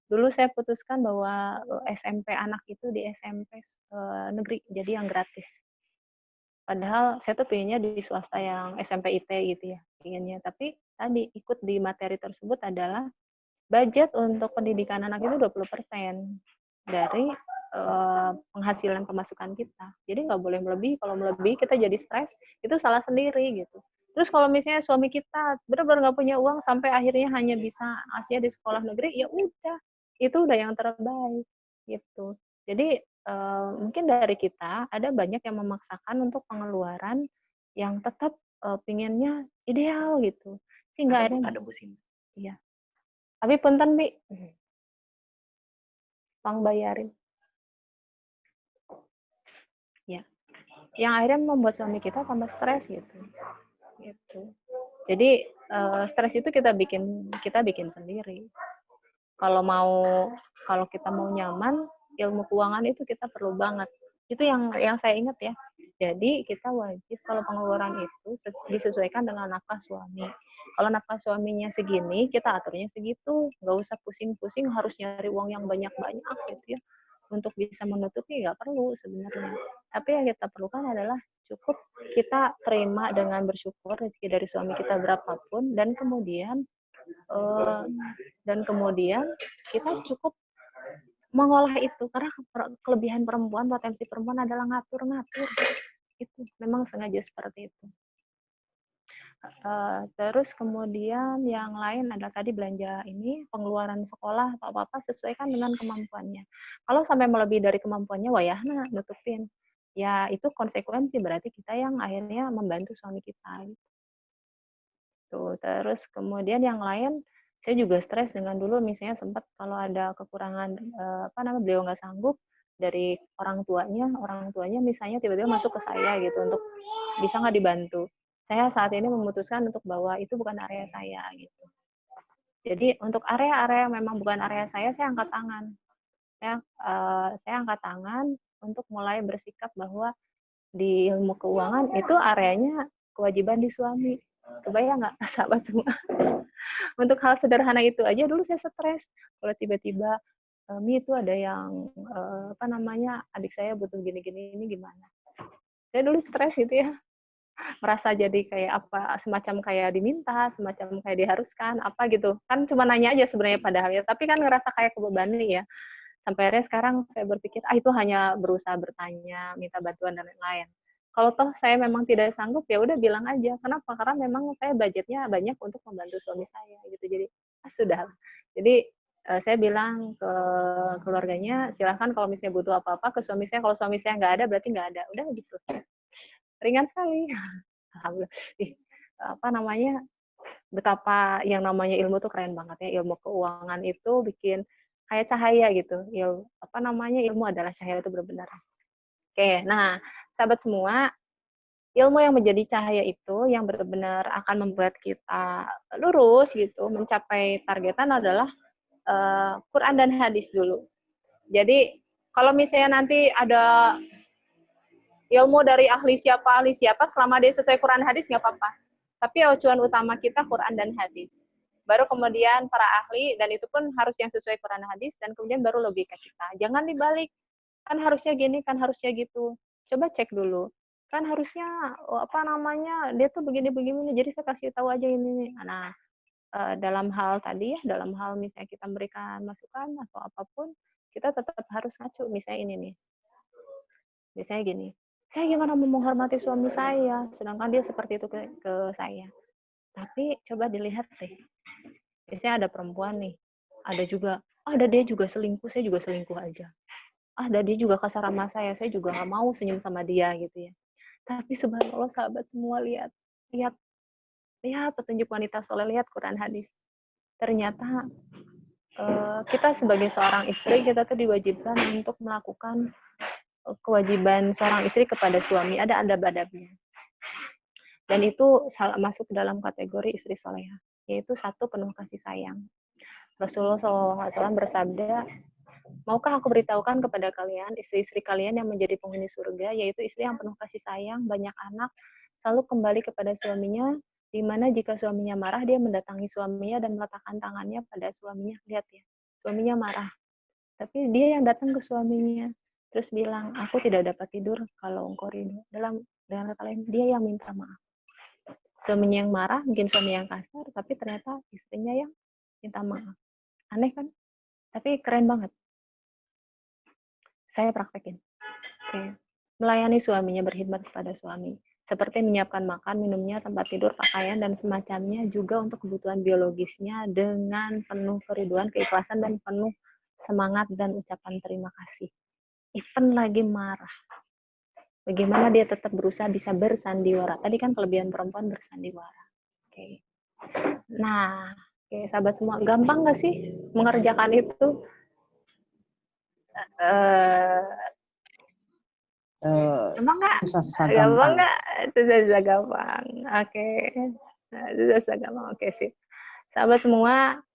Dulu saya putuskan bahwa SMP anak itu di SMP negeri, jadi yang gratis. Padahal saya tuh pengennya di swasta yang SMP IT gitu ya, pengennya. Tapi tadi ikut di materi tersebut adalah budget untuk pendidikan anak itu 20% dari penghasilan pemasukan kita. Jadi nggak boleh melebihi. Kalau melebihi kita jadi stres, itu salah sendiri gitu. Terus kalau misalnya suami kita benar-benar nggak punya uang sampai akhirnya hanya bisa aslinya di sekolah negeri, ya udah, itu udah yang terbaik gitu. Jadi mungkin dari kita ada banyak yang memaksakan untuk pengeluaran yang tetap pinginnya ideal gitu. Sehingga akhirnya ada musim. iya. Tapi punten Bi, pang bayarin. Ya. Yang akhirnya membuat suami kita tambah stres gitu. Gitu. Jadi stres itu kita bikin sendiri. Kalau kita mau nyaman, ilmu keuangan itu kita perlu banget. Itu yang saya ingat ya. Jadi kita wajib kalau pengeluaran itu disesuaikan dengan nafkah suami. Kalau nafkah suaminya segini, kita aturnya segitu. Nggak usah pusing-pusing harus nyari uang yang banyak-banyak gitu ya. Untuk bisa menutupi nggak perlu sebenarnya. Tapi yang kita perlukan adalah cukup kita terima dengan bersyukur rezeki dari suami kita berapapun, dan kemudian kita cukup mengolah itu, karena kelebihan perempuan, potensi perempuan adalah ngatur-ngatur. Itu memang sengaja seperti itu. Terus kemudian yang lain adalah tadi belanja ini, pengeluaran sekolah atau apa-apa sesuaikan dengan kemampuannya. Kalau sampai melebihi dari kemampuannya, wayahna nutupin. Ya itu konsekuensi, berarti kita yang akhirnya membantu suami kita. Tuh, terus kemudian yang lain, saya juga stres dengan dulu misalnya sempat kalau ada kekurangan beliau nggak sanggup dari orang tuanya misalnya tiba-tiba masuk ke saya gitu untuk bisa nggak dibantu. Saya saat ini memutuskan untuk bahwa itu bukan area saya gitu. Jadi untuk area-area yang memang bukan area saya angkat tangan. Saya angkat tangan untuk mulai bersikap bahwa di ilmu keuangan itu areanya kewajiban di suami. Kebayang nggak sahabat semua? Untuk hal sederhana itu aja dulu saya stres. Kalau tiba-tiba Mi itu ada yang adik saya butuh gini-gini, ini gimana? Saya dulu stres gitu ya. Merasa jadi kayak apa, semacam kayak diminta, semacam kayak diharuskan, apa gitu. Kan cuma nanya aja sebenarnya padahal ya, tapi kan ngerasa kayak kebebani ya. Sampai akhirnya sekarang saya berpikir, itu hanya berusaha bertanya, minta bantuan dan lain-lain. Kalau toh saya memang tidak sanggup, ya udah bilang aja. Kenapa? Karena memang saya budgetnya banyak untuk membantu suami saya gitu. Jadi sudah. Jadi saya bilang ke keluarganya, silahkan kalau misalnya butuh apa-apa ke suami saya. Kalau suami saya nggak ada, berarti nggak ada. Udah gitu. Ringan sekali. Alhamdulillah. Betapa yang namanya ilmu tuh keren banget ya. Ilmu keuangan itu bikin kayak cahaya gitu. Ilmu adalah cahaya, itu benar-benar. Oke, nah sahabat semua, ilmu yang menjadi cahaya itu yang benar-benar akan membuat kita lurus gitu, mencapai targetan adalah Quran dan hadis dulu. Jadi kalau misalnya nanti ada ilmu dari ahli siapa, selama dia sesuai Quran hadis nggak apa-apa. Tapi acuan utama kita Quran dan hadis. Baru kemudian para ahli, dan itu pun harus yang sesuai Quran dan hadis, dan kemudian baru logika kita. Jangan dibalik. Kan harusnya gini, kan harusnya gitu. Coba cek dulu. Kan harusnya dia tuh begini-begini, jadi saya kasih tahu aja ini. Nah, dalam hal tadi ya, dalam hal misalnya kita memberikan masukan atau apapun, kita tetap harus ngacu. Misalnya ini nih. Misalnya gini, saya gimana mau menghormati suami saya, sedangkan dia seperti itu ke saya. Tapi coba dilihat deh. Biasanya ada perempuan nih, ada dia juga selingkuh, saya juga selingkuh aja. Ada dia juga kasar sama saya juga nggak mau senyum sama dia gitu ya. Tapi subhanallah sahabat semua, lihat petunjuk wanita soleh, lihat Quran hadis. Ternyata kita sebagai seorang istri, kita tuh diwajibkan untuk melakukan kewajiban seorang istri kepada suami, ada adab-adabnya. Dan itu masuk dalam kategori istri soleha, yaitu 1, penuh kasih sayang. Rasulullah SAW bersabda, maukah aku beritahukan kepada kalian, istri-istri kalian yang menjadi penghuni surga, yaitu istri yang penuh kasih sayang, banyak anak, selalu kembali kepada suaminya, di mana jika suaminya marah, dia mendatangi suaminya dan meletakkan tangannya pada suaminya. Lihat ya, suaminya marah, tapi dia yang datang ke suaminya, terus bilang, aku tidak dapat tidur kalau engkau rindu. Dengan kata lain, dia yang minta maaf. Suaminya yang marah, mungkin suami yang kasar, tapi ternyata istrinya yang minta maaf. Aneh kan? Tapi keren banget. Saya praktekin. Oke. Melayani suaminya, berkhidmat kepada suami. Seperti menyiapkan makan, minumnya, tempat tidur, pakaian, dan semacamnya, juga untuk kebutuhan biologisnya dengan penuh keriduan, keikhlasan, dan penuh semangat dan ucapan terima kasih. Even lagi marah. Bagaimana dia tetap berusaha bisa bersandiwara. Tadi kan kelebihan perempuan bersandiwara. Oke. Nah, oke, sahabat semua, gampang nggak sih mengerjakan itu? Gampang nggak? Susah-susah Gampang gampang. nggak? Susah-susah gampang. Oke. Nah, susah-susah gampang. Oke, sip. Sahabat semua,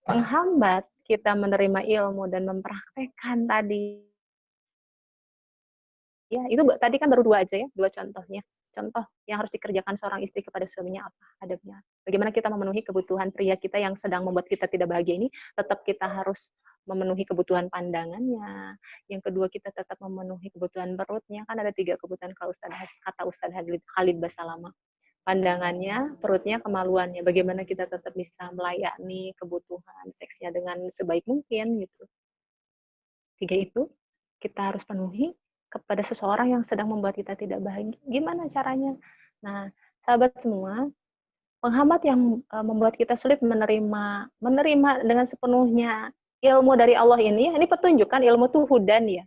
penghambat kita menerima ilmu dan mempraktekkan tadi, ya itu tadi kan baru 2 aja ya, 2 contohnya. Contoh yang harus dikerjakan seorang istri kepada suaminya apa adabnya. Bagaimana kita memenuhi kebutuhan pria kita yang sedang membuat kita tidak bahagia ini, tetap kita harus memenuhi kebutuhan pandangannya. Yang kedua, kita tetap memenuhi kebutuhan perutnya. Kan ada 3 kebutuhan kalau kata Ustadz Khalid Basalamah. Pandangannya, perutnya, kemaluannya. Bagaimana kita tetap bisa melayani kebutuhan seksnya dengan sebaik mungkin gitu. 3 itu kita harus penuhi kepada seseorang yang sedang membuat kita tidak bahagia. Gimana caranya? Nah, sahabat semua, penghambat yang membuat kita sulit menerima dengan sepenuhnya ilmu dari Allah ini petunjuk kan, ilmu tuh hudan ya.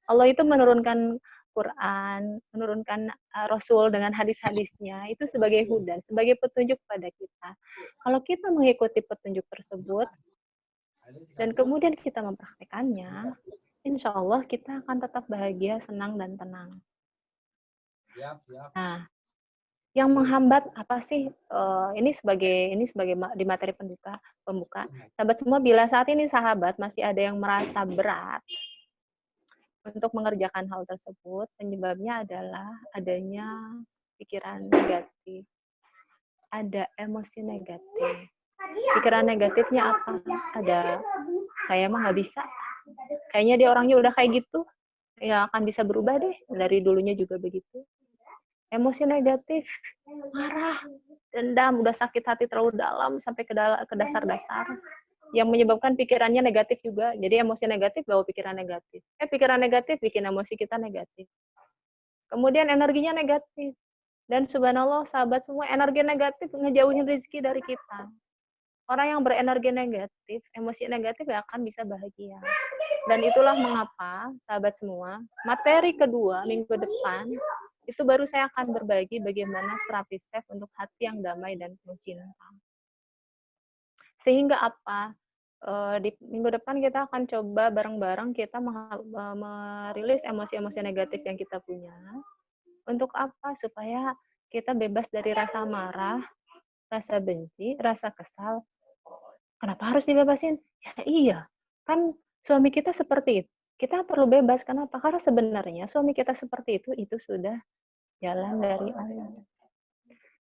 Allah itu menurunkan Quran, menurunkan Rasul dengan hadis-hadisnya itu sebagai hudan, sebagai petunjuk pada kita. Kalau kita mengikuti petunjuk tersebut dan kemudian kita mempraktekannya, insya Allah kita akan tetap bahagia, senang, dan tenang. Nah, yang menghambat apa sih? Ini sebagai di materi pembuka. Sahabat semua, bila saat ini sahabat masih ada yang merasa berat untuk mengerjakan hal tersebut, penyebabnya adalah adanya pikiran negatif, ada emosi negatif. Pikiran negatifnya apa? Ada, saya mah nggak bisa. Kayaknya dia orangnya udah kayak gitu, ya akan bisa berubah deh. Dari dulunya juga begitu. Emosi negatif, marah, dendam, udah sakit hati terlalu dalam sampai ke dasar-dasar. Yang menyebabkan pikirannya negatif juga. Jadi emosi negatif bawa pikiran negatif. Pikiran negatif bikin emosi kita negatif. Kemudian energinya negatif. Dan subhanallah sahabat semua, energi negatif ngejauhin rezeki dari kita. Orang yang berenergi negatif, emosi negatif gak akan bisa bahagia. Dan itulah mengapa, sahabat semua, materi kedua minggu depan, itu baru saya akan berbagi bagaimana terapi safe untuk hati yang damai dan penuh cinta. Sehingga apa? Di minggu depan kita akan coba bareng-bareng kita merilis emosi-emosi negatif yang kita punya. Untuk apa? Supaya kita bebas dari rasa marah, rasa benci, rasa kesal. Kenapa harus dibebasin? Ya iya, kan suami kita seperti itu. Kita perlu bebas. Kenapa? Karena sebenarnya suami kita seperti itu sudah jalan dari Allah.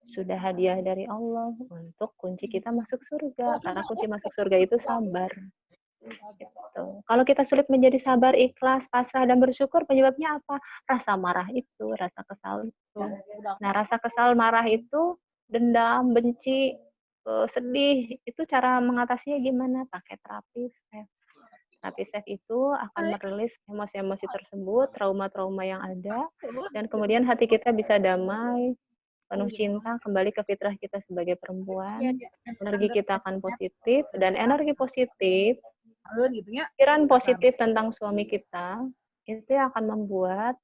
Sudah hadiah dari Allah untuk kunci kita masuk surga. Karena kunci masuk surga itu sabar. Gitu. Kalau kita sulit menjadi sabar, ikhlas, pasrah, dan bersyukur, penyebabnya apa? Rasa marah itu, rasa kesal itu. Nah, rasa kesal, marah itu, dendam, benci, sedih, itu cara mengatasinya gimana? Pakai terapi safe. Terapi safe itu akan merilis emosi-emosi tersebut, trauma-trauma yang ada, dan kemudian hati kita bisa damai, penuh cinta, kembali ke fitrah kita sebagai perempuan, energi kita akan positif, dan energi positif, pikiran positif tentang suami kita, itu akan membuat,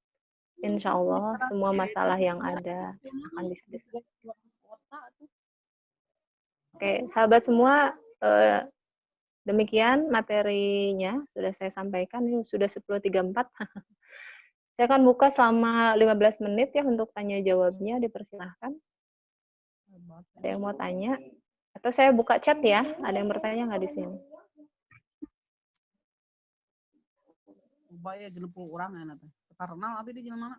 insya Allah, semua masalah yang ada akan bisa diselesaikan. Oke, sahabat semua, demikian materinya sudah saya sampaikan, ini sudah 10.34. Saya akan buka selama 15 menit ya untuk tanya jawabnya, dipersilahkan. Ada yang mau tanya? Atau saya buka chat ya, ada yang bertanya nggak di sini? Upaya 70 orang enak. Karena apa di mana?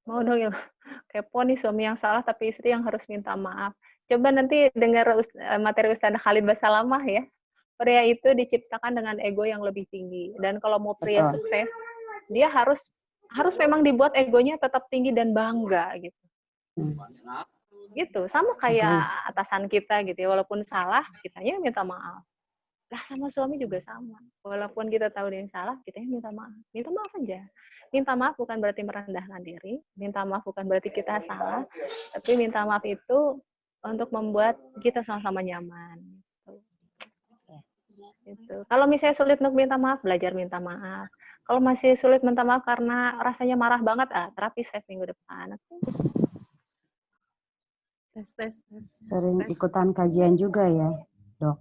Mau dong ya, kepo nih suami yang salah tapi istri yang harus minta maaf. Coba nanti dengar materi Ustaz Khalid Basalamah ya. Pria itu diciptakan dengan ego yang lebih tinggi. Dan kalau mau pria sukses, dia harus memang dibuat egonya tetap tinggi dan bangga gitu. Gitu, sama kayak atasan kita gitu ya. Walaupun salah, kitanya minta maaf. Lah sama suami juga sama. Walaupun kita tahu dia yang salah, kita minta maaf. Minta maaf aja. Minta maaf bukan berarti merendahkan diri. Minta maaf bukan berarti kita salah. Tapi minta maaf itu untuk membuat kita sama-sama nyaman. Gitu. Kalau misalnya sulit untuk minta maaf, belajar minta maaf. Kalau masih sulit minta maaf karena rasanya marah banget, terapi save minggu depan. Tes. Sering ikutan kajian juga ya, Dok?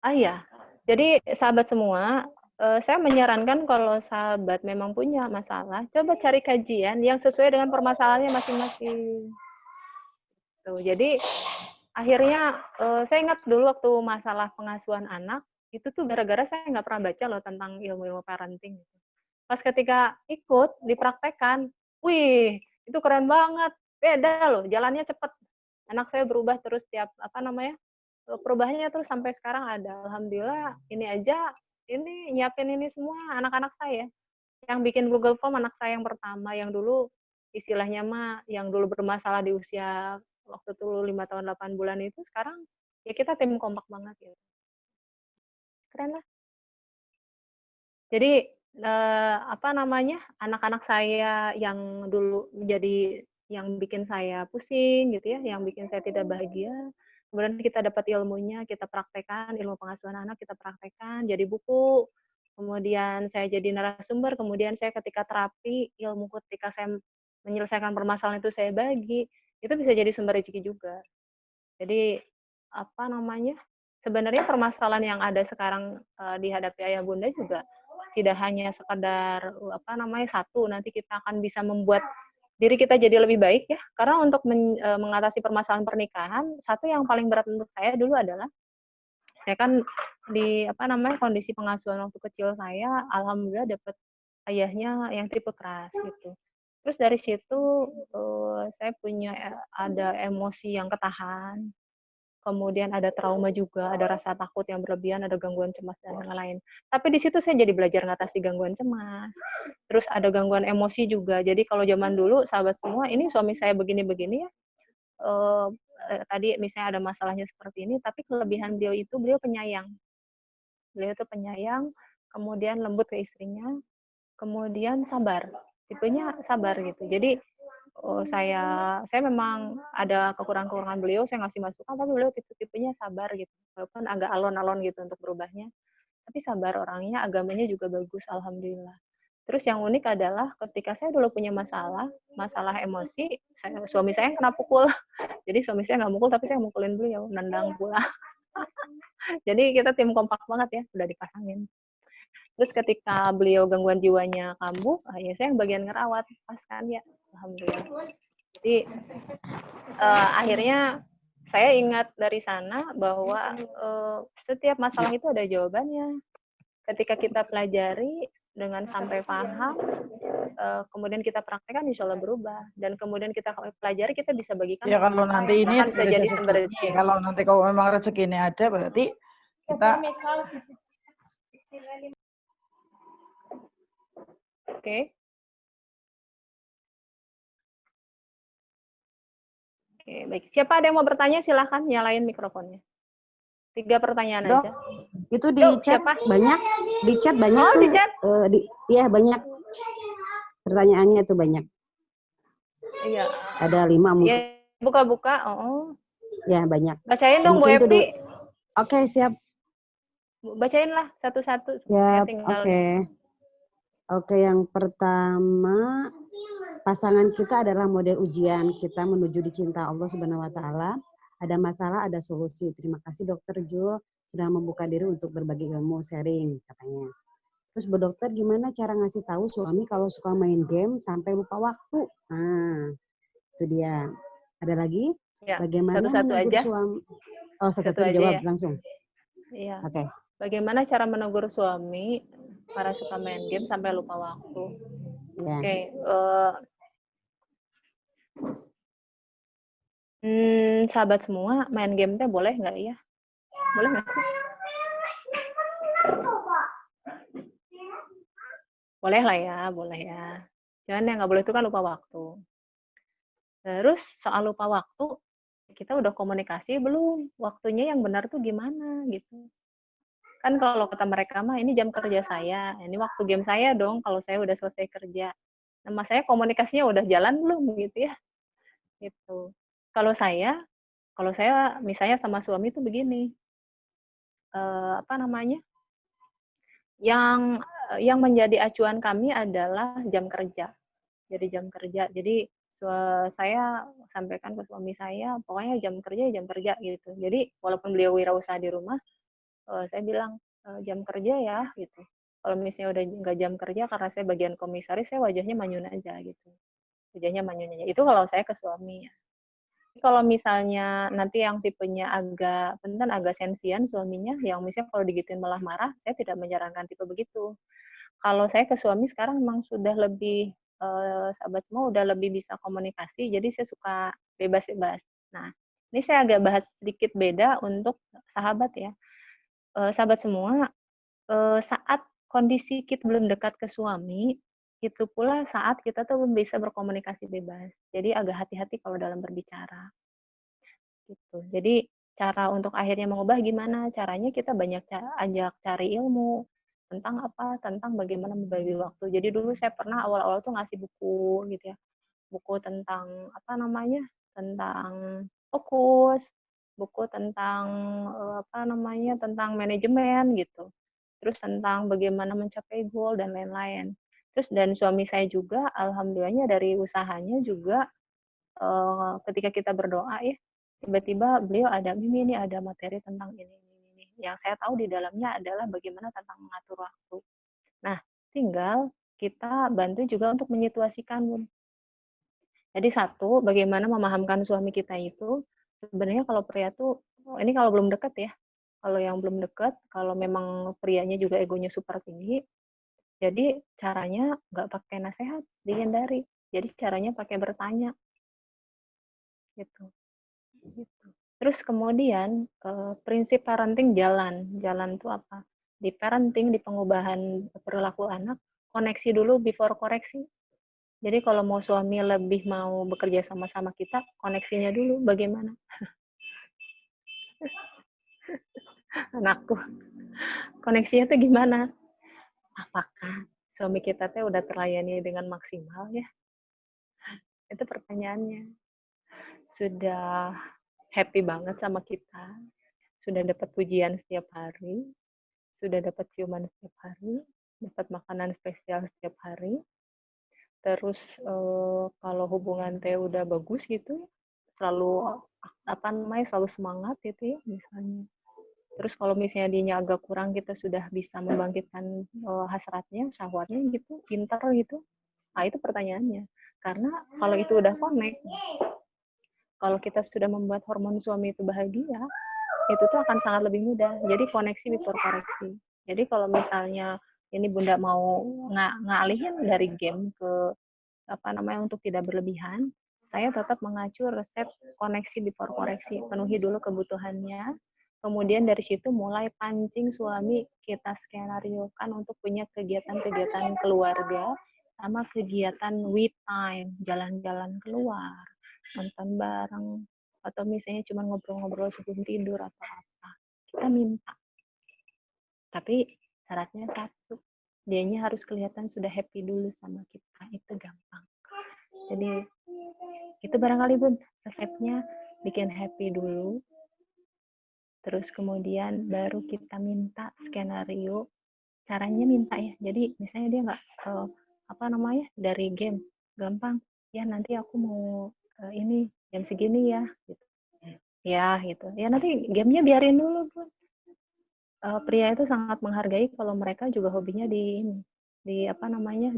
Iya, jadi sahabat semua, saya menyarankan kalau sahabat memang punya masalah, coba cari kajian yang sesuai dengan permasalahannya masing-masing. Tuh, jadi akhirnya saya ingat dulu waktu masalah pengasuhan anak, itu tuh gara-gara saya nggak pernah baca loh tentang ilmu-ilmu parenting. Pas ketika ikut, dipraktekkan, wih, itu keren banget, beda loh, jalannya cepet. Anak saya berubah terus tiap, perubahannya terus sampai sekarang ada. Alhamdulillah, ini nyiapin ini semua anak-anak saya. Yang bikin Google Form anak saya yang pertama, yang dulu istilahnya yang dulu bermasalah di usia waktu itu 5 tahun 8 bulan itu, sekarang ya kita tim kompak banget gitu. Keren lah. Jadi anak-anak saya yang dulu yang bikin saya pusing gitu ya, yang bikin saya tidak bahagia, kemudian kita dapat ilmunya, kita praktekkan ilmu pengasuhan anak, kita praktekkan jadi buku, kemudian saya jadi narasumber, kemudian saya ketika terapi ilmu ketika saya menyelesaikan permasalahan itu saya bagi, itu bisa jadi sumber rezeki juga. Jadi sebenarnya permasalahan yang ada sekarang dihadapi ayah bunda juga tidak hanya sekedar satu, nanti kita akan bisa membuat diri kita jadi lebih baik ya. Karena untuk mengatasi permasalahan pernikahan, satu yang paling berat untuk saya dulu adalah saya kan di kondisi pengasuhan waktu kecil saya, alhamdulillah dapat ayahnya yang tipe keras gitu. Terus dari situ saya ada emosi yang ketahan. Kemudian ada trauma juga, ada rasa takut yang berlebihan, ada gangguan cemas dan lain-lain. Tapi di situ saya jadi belajar ngatasi gangguan cemas. Terus ada gangguan emosi juga. Jadi kalau zaman dulu, sahabat semua, ini suami saya begini-begini ya. Tadi misalnya ada masalahnya seperti ini, tapi kelebihan beliau penyayang. Beliau itu penyayang, kemudian lembut ke istrinya, kemudian sabar. Tipenya sabar gitu. Jadi saya memang ada kekurangan-kekurangan beliau, saya ngasih masukan, tapi beliau tipe-tipenya sabar gitu, walaupun agak alon-alon gitu untuk berubahnya, tapi sabar orangnya, agamanya juga bagus, alhamdulillah. Terus yang unik adalah ketika saya dulu punya masalah emosi, suami saya kena pukul, jadi suami saya nggak mukul, tapi saya mukulin beliau, nendang pula. Jadi kita tim kompak banget ya, udah dipasangin. Terus ketika beliau gangguan jiwanya kambuh, ya saya yang bagian ngerawat, pas kan ya, alhamdulillah. Jadi akhirnya saya ingat dari sana bahwa setiap masalah itu ada jawabannya. Ketika kita pelajari dengan sampai paham, kemudian kita praktekkan, insya Allah berubah. Dan kemudian kita pelajari, kita bisa bagikan. Ya kalau nanti ini bisa jadi sumber rezeki. Kalau nanti kalau memang rezeki ini ada, berarti kita Oke. Oke, baik. Siapa ada yang mau bertanya, silahkan nyalain mikrofonnya. 3 pertanyaan Dok, aja. itu di chat siapa? banyak, di chat banyak tuh. Di chat? Iya banyak. Pertanyaannya tuh banyak. Iya. Ada 5 mungkin. Ya, buka-buka. Ya banyak. Bacain dong Bu Mungkin Evi. Oke, siap. Bacain lah satu-satu. Siap, Oke, yang pertama, pasangan kita adalah model ujian kita menuju dicinta Allah Subhanahu wa taala. Ada masalah, ada solusi. Terima kasih Dokter Jul sudah membuka diri untuk berbagi ilmu, sharing katanya. Terus Bu Dokter, gimana cara ngasih tahu suami kalau suka main game sampai lupa waktu? Nah, itu dia. Ada lagi? Ya, bagaimana satu-satu aja. suami? Oh, satu-satu ya. jawab langsung. Iya. Oke. Bagaimana cara menegur suami para suka main game sampai lupa waktu? Ya. Oke. Sahabat semua, main game teh boleh nggak ya? Boleh nggak sih? Boleh lah ya, boleh ya. Cuman yang nggak boleh itu kan lupa waktu. Terus soal lupa waktu, kita udah komunikasi belum? Waktunya yang benar tuh gimana gitu? Kan kalau kata mereka mah ini jam kerja saya, ini waktu game saya dong kalau saya udah selesai kerja. Nama saya komunikasinya udah jalan belum gitu ya? Gitu. Kalau saya misalnya sama suami tuh begini. apa namanya, yang menjadi acuan kami adalah jam kerja. Jadi jam kerja. Jadi saya sampaikan ke suami saya, pokoknya jam kerja gitu. Jadi walaupun beliau wirausaha di rumah, saya bilang jam kerja ya gitu. Kalau misalnya udah nggak jam kerja karena saya bagian komisaris, saya wajahnya manyun aja gitu. Wajahnya manyun aja. Itu kalau saya ke suami ya. Kalau misalnya nanti yang tipenya agak punten agak sensian suaminya, yang misalnya kalau digituin malah marah, saya tidak menyarankan tipe begitu. Kalau saya ke suami sekarang memang sudah lebih sahabat semua udah lebih bisa komunikasi, jadi saya suka bebas-bebas. Nah, ini saya agak bahas sedikit beda untuk sahabat ya. Sahabat semua, saat kondisi kita belum dekat ke suami, itu pula saat kita tuh belum bisa berkomunikasi bebas. Jadi agak hati-hati kalau dalam berbicara. Gitu. Jadi cara untuk akhirnya mengubah gimana? Caranya kita banyak ajak cari ilmu tentang apa? Tentang bagaimana membagi waktu. Jadi dulu saya pernah awal-awal tuh ngasih buku gitu ya. Buku tentang apa namanya? Tentang fokus, buku tentang apa namanya? Tentang manajemen gitu. Terus tentang bagaimana mencapai goal dan lain-lain. Terus dan suami saya juga alhamdulillahnya dari usahanya juga ketika kita berdoa ya, tiba-tiba beliau ada, Mimi ini ada materi tentang ini. Yang saya tahu di dalamnya adalah bagaimana tentang mengatur waktu. Nah, tinggal kita bantu juga untuk menyituasikan, Bun. Jadi satu, bagaimana memahamkan suami kita itu, sebenarnya kalau pria tuh, ini kalau belum dekat ya, kalau yang belum dekat, kalau memang prianya juga egonya super tinggi, jadi caranya nggak pakai nasihat, dihindari. Jadi caranya pakai bertanya, gitu. Gitu. Terus kemudian prinsip parenting jalan. Jalan itu apa? Di parenting, di pengubahan perilaku anak, koneksi dulu before koreksi. Jadi kalau mau suami lebih mau bekerja sama-sama kita, koneksinya dulu bagaimana? Anakku, koneksinya tuh gimana? Apakah suami kita teh udah terlayani dengan maksimal ya? Itu pertanyaannya. Sudah happy banget sama kita? Sudah dapat pujian setiap hari? Sudah dapat ciuman setiap hari, dapat makanan spesial setiap hari. Terus kalau hubungan teh udah bagus gitu, selalu apa namanya selalu semangat gitu ya misalnya. Terus kalau misalnya dianya agak kurang, kita sudah bisa membangkitkan hasratnya, syahwatnya gitu, pintar gitu. Nah itu pertanyaannya. Karena kalau itu udah connect, kalau kita sudah membuat hormon suami itu bahagia, itu tuh akan sangat lebih mudah. Jadi koneksi before koreksi. Jadi kalau misalnya ini Bunda mau ngalihin dari game ke apa namanya untuk tidak berlebihan, saya tetap mengacu resep koneksi before koreksi. Penuhi dulu kebutuhannya. Kemudian dari situ mulai pancing suami, kita skenariokan untuk punya kegiatan-kegiatan keluarga sama kegiatan we time, jalan-jalan keluar, nonton bareng, atau misalnya cuma ngobrol-ngobrol sebelum tidur atau apa. Kita minta. Tapi syaratnya satu, dianya harus kelihatan sudah happy dulu sama kita. Itu gampang. Jadi itu barangkali Bun resepnya, bikin happy dulu. Terus kemudian baru kita minta skenario. Caranya minta ya. Jadi misalnya dia nggak apa namanya dari game gampang. Ya nanti aku mau ini jam segini ya. Gitu. Ya gitu. Ya nanti gamenya biarin dulu Bun. Pria itu sangat menghargai kalau mereka juga hobinya di apa namanya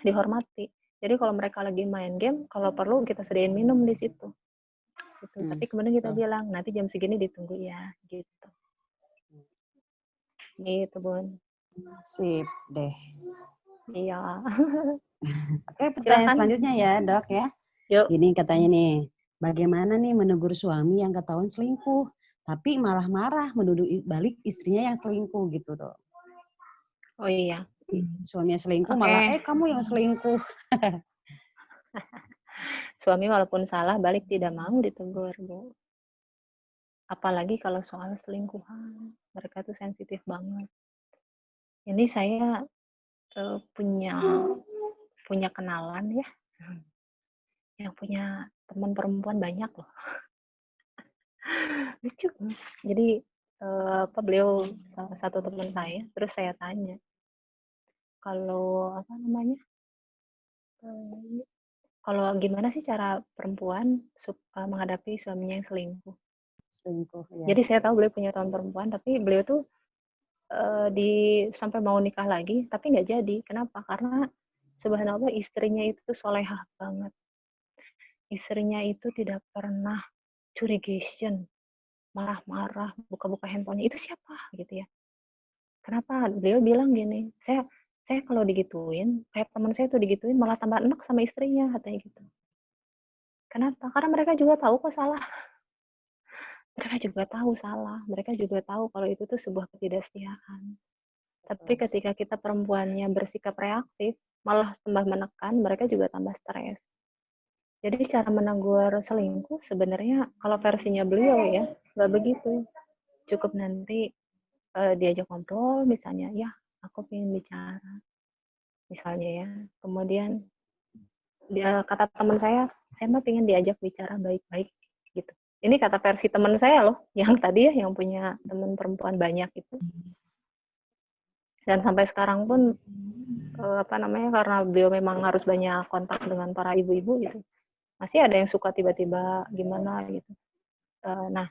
dihormati. Jadi kalau mereka lagi main game, kalau perlu kita sediain minum di situ. Gitu. Tapi kemudian kita bilang nanti jam segini ditunggu ya, gitu. Gitu Bun. Sip deh. Iya. Oke, pertanyaan selanjutnya ya Dok ya. Yuk. Ini katanya nih, bagaimana nih menegur suami yang ketahuan selingkuh, tapi malah marah menuduh balik istrinya yang selingkuh gitu Dok. Oh iya. Suaminya selingkuh malah kamu yang selingkuh. Suami walaupun salah balik tidak mau ditegur Bu. Apalagi kalau soal selingkuhan, mereka tuh sensitif banget. Ini saya punya kenalan ya, yang punya teman perempuan banyak loh. Lucu. Jadi beliau salah satu teman saya, terus saya tanya, kalau apa namanya, kalau gimana sih cara perempuan menghadapi suaminya yang selingkuh? Selingkuh ya. Jadi saya tahu beliau punya teman perempuan, tapi beliau tuh sampai mau nikah lagi, tapi nggak jadi. Kenapa? Karena subhanallah istrinya itu solehah banget. Istrinya itu tidak pernah curigation, marah-marah, buka-buka handphonenya, itu siapa gitu ya. Kenapa? Beliau bilang gini, saya kalau digituin, kayak teman saya tuh digituin malah tambah enak sama istrinya, katanya gitu. Kenapa? Karena mereka juga tahu kok salah. Mereka juga tahu salah. Mereka juga tahu kalau itu tuh sebuah ketidaksetiaan. Tapi ketika kita perempuannya bersikap reaktif, malah tambah menekan, mereka juga tambah stres. Jadi cara menegur selingkuh sebenarnya kalau versinya beliau ya, nggak begitu. Cukup nanti diajak ngobrol misalnya, ya aku pengen bicara. Misalnya ya. Kemudian dia kata teman saya mah pengen diajak bicara baik-baik gitu. Ini kata versi teman saya loh, yang tadi ya, yang punya teman perempuan banyak itu. Dan sampai sekarang pun karena beliau memang harus banyak kontak dengan para ibu-ibu gitu, masih ada yang suka tiba-tiba gimana gitu. Nah,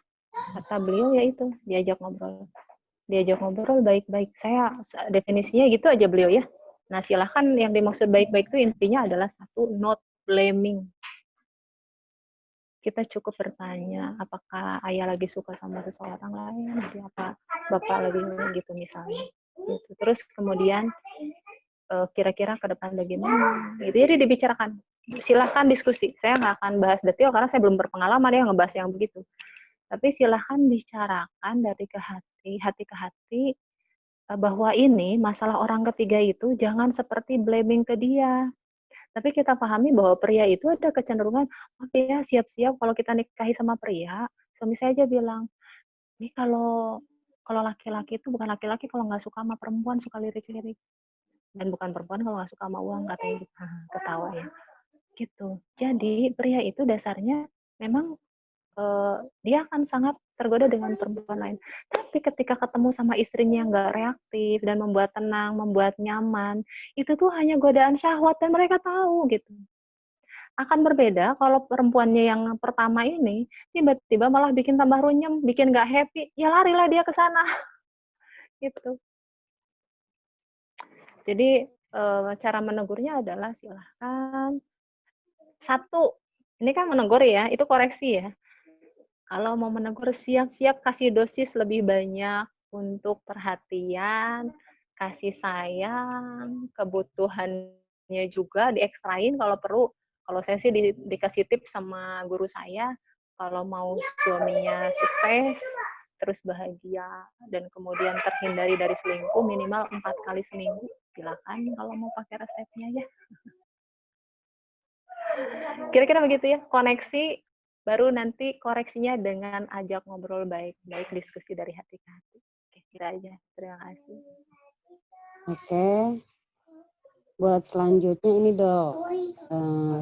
kata beliau ya itu, diajak ngobrol baik-baik. Saya definisinya gitu aja beliau ya. Nah, silahkan yang dimaksud baik-baik itu intinya adalah satu, not blaming. Kita cukup bertanya, apakah ayah lagi suka sama seseorang lain, jadi apa bapak lagi gitu misalnya. Gitu. Terus kemudian kira-kira ke depan bagaimana, gitu. Jadi dibicarakan. Silahkan diskusi. Saya nggak akan bahas detail karena saya belum berpengalaman ya ngebahas yang begitu. Tapi silahkan bicarakan dari hati ke hati, bahwa ini masalah orang ketiga itu jangan seperti blaming ke dia. Tapi kita pahami bahwa pria itu ada kecenderungan, oke ya siap-siap kalau kita nikahi sama pria, suami saya aja bilang, ini kalau laki-laki itu bukan laki-laki kalau nggak suka sama perempuan, suka lirik-lirik. Dan bukan perempuan kalau nggak suka sama uang, katanya gitu. Ketawa ya. Gitu. Jadi pria itu dasarnya memang dia akan sangat tergoda dengan perempuan lain. Tapi ketika ketemu sama istrinya yang nggak reaktif dan membuat tenang, membuat nyaman, itu tuh hanya godaan syahwat dan mereka tahu gitu. Akan berbeda kalau perempuannya yang pertama ini tiba-tiba malah bikin tambah runyem, bikin nggak happy, ya larilah dia ke sana. Gitu. Jadi cara menegurnya adalah silahkan. Satu, ini kan menegur ya, itu koreksi ya. Kalau mau menegur, siap-siap kasih dosis lebih banyak untuk perhatian, kasih sayang, kebutuhannya juga diekstrain kalau perlu. Kalau saya sih dikasih tips sama guru saya, kalau mau suaminya sukses, terus bahagia, dan kemudian terhindari dari selingkuh minimal 4 kali seminggu. Silakan kalau mau pakai resepnya ya. Kira-kira begitu ya, koneksi, baru nanti koreksinya dengan ajak ngobrol baik-baik, diskusi dari hati ke hati. Oke, kira aja. Terima kasih. Oke. Buat selanjutnya ini dok,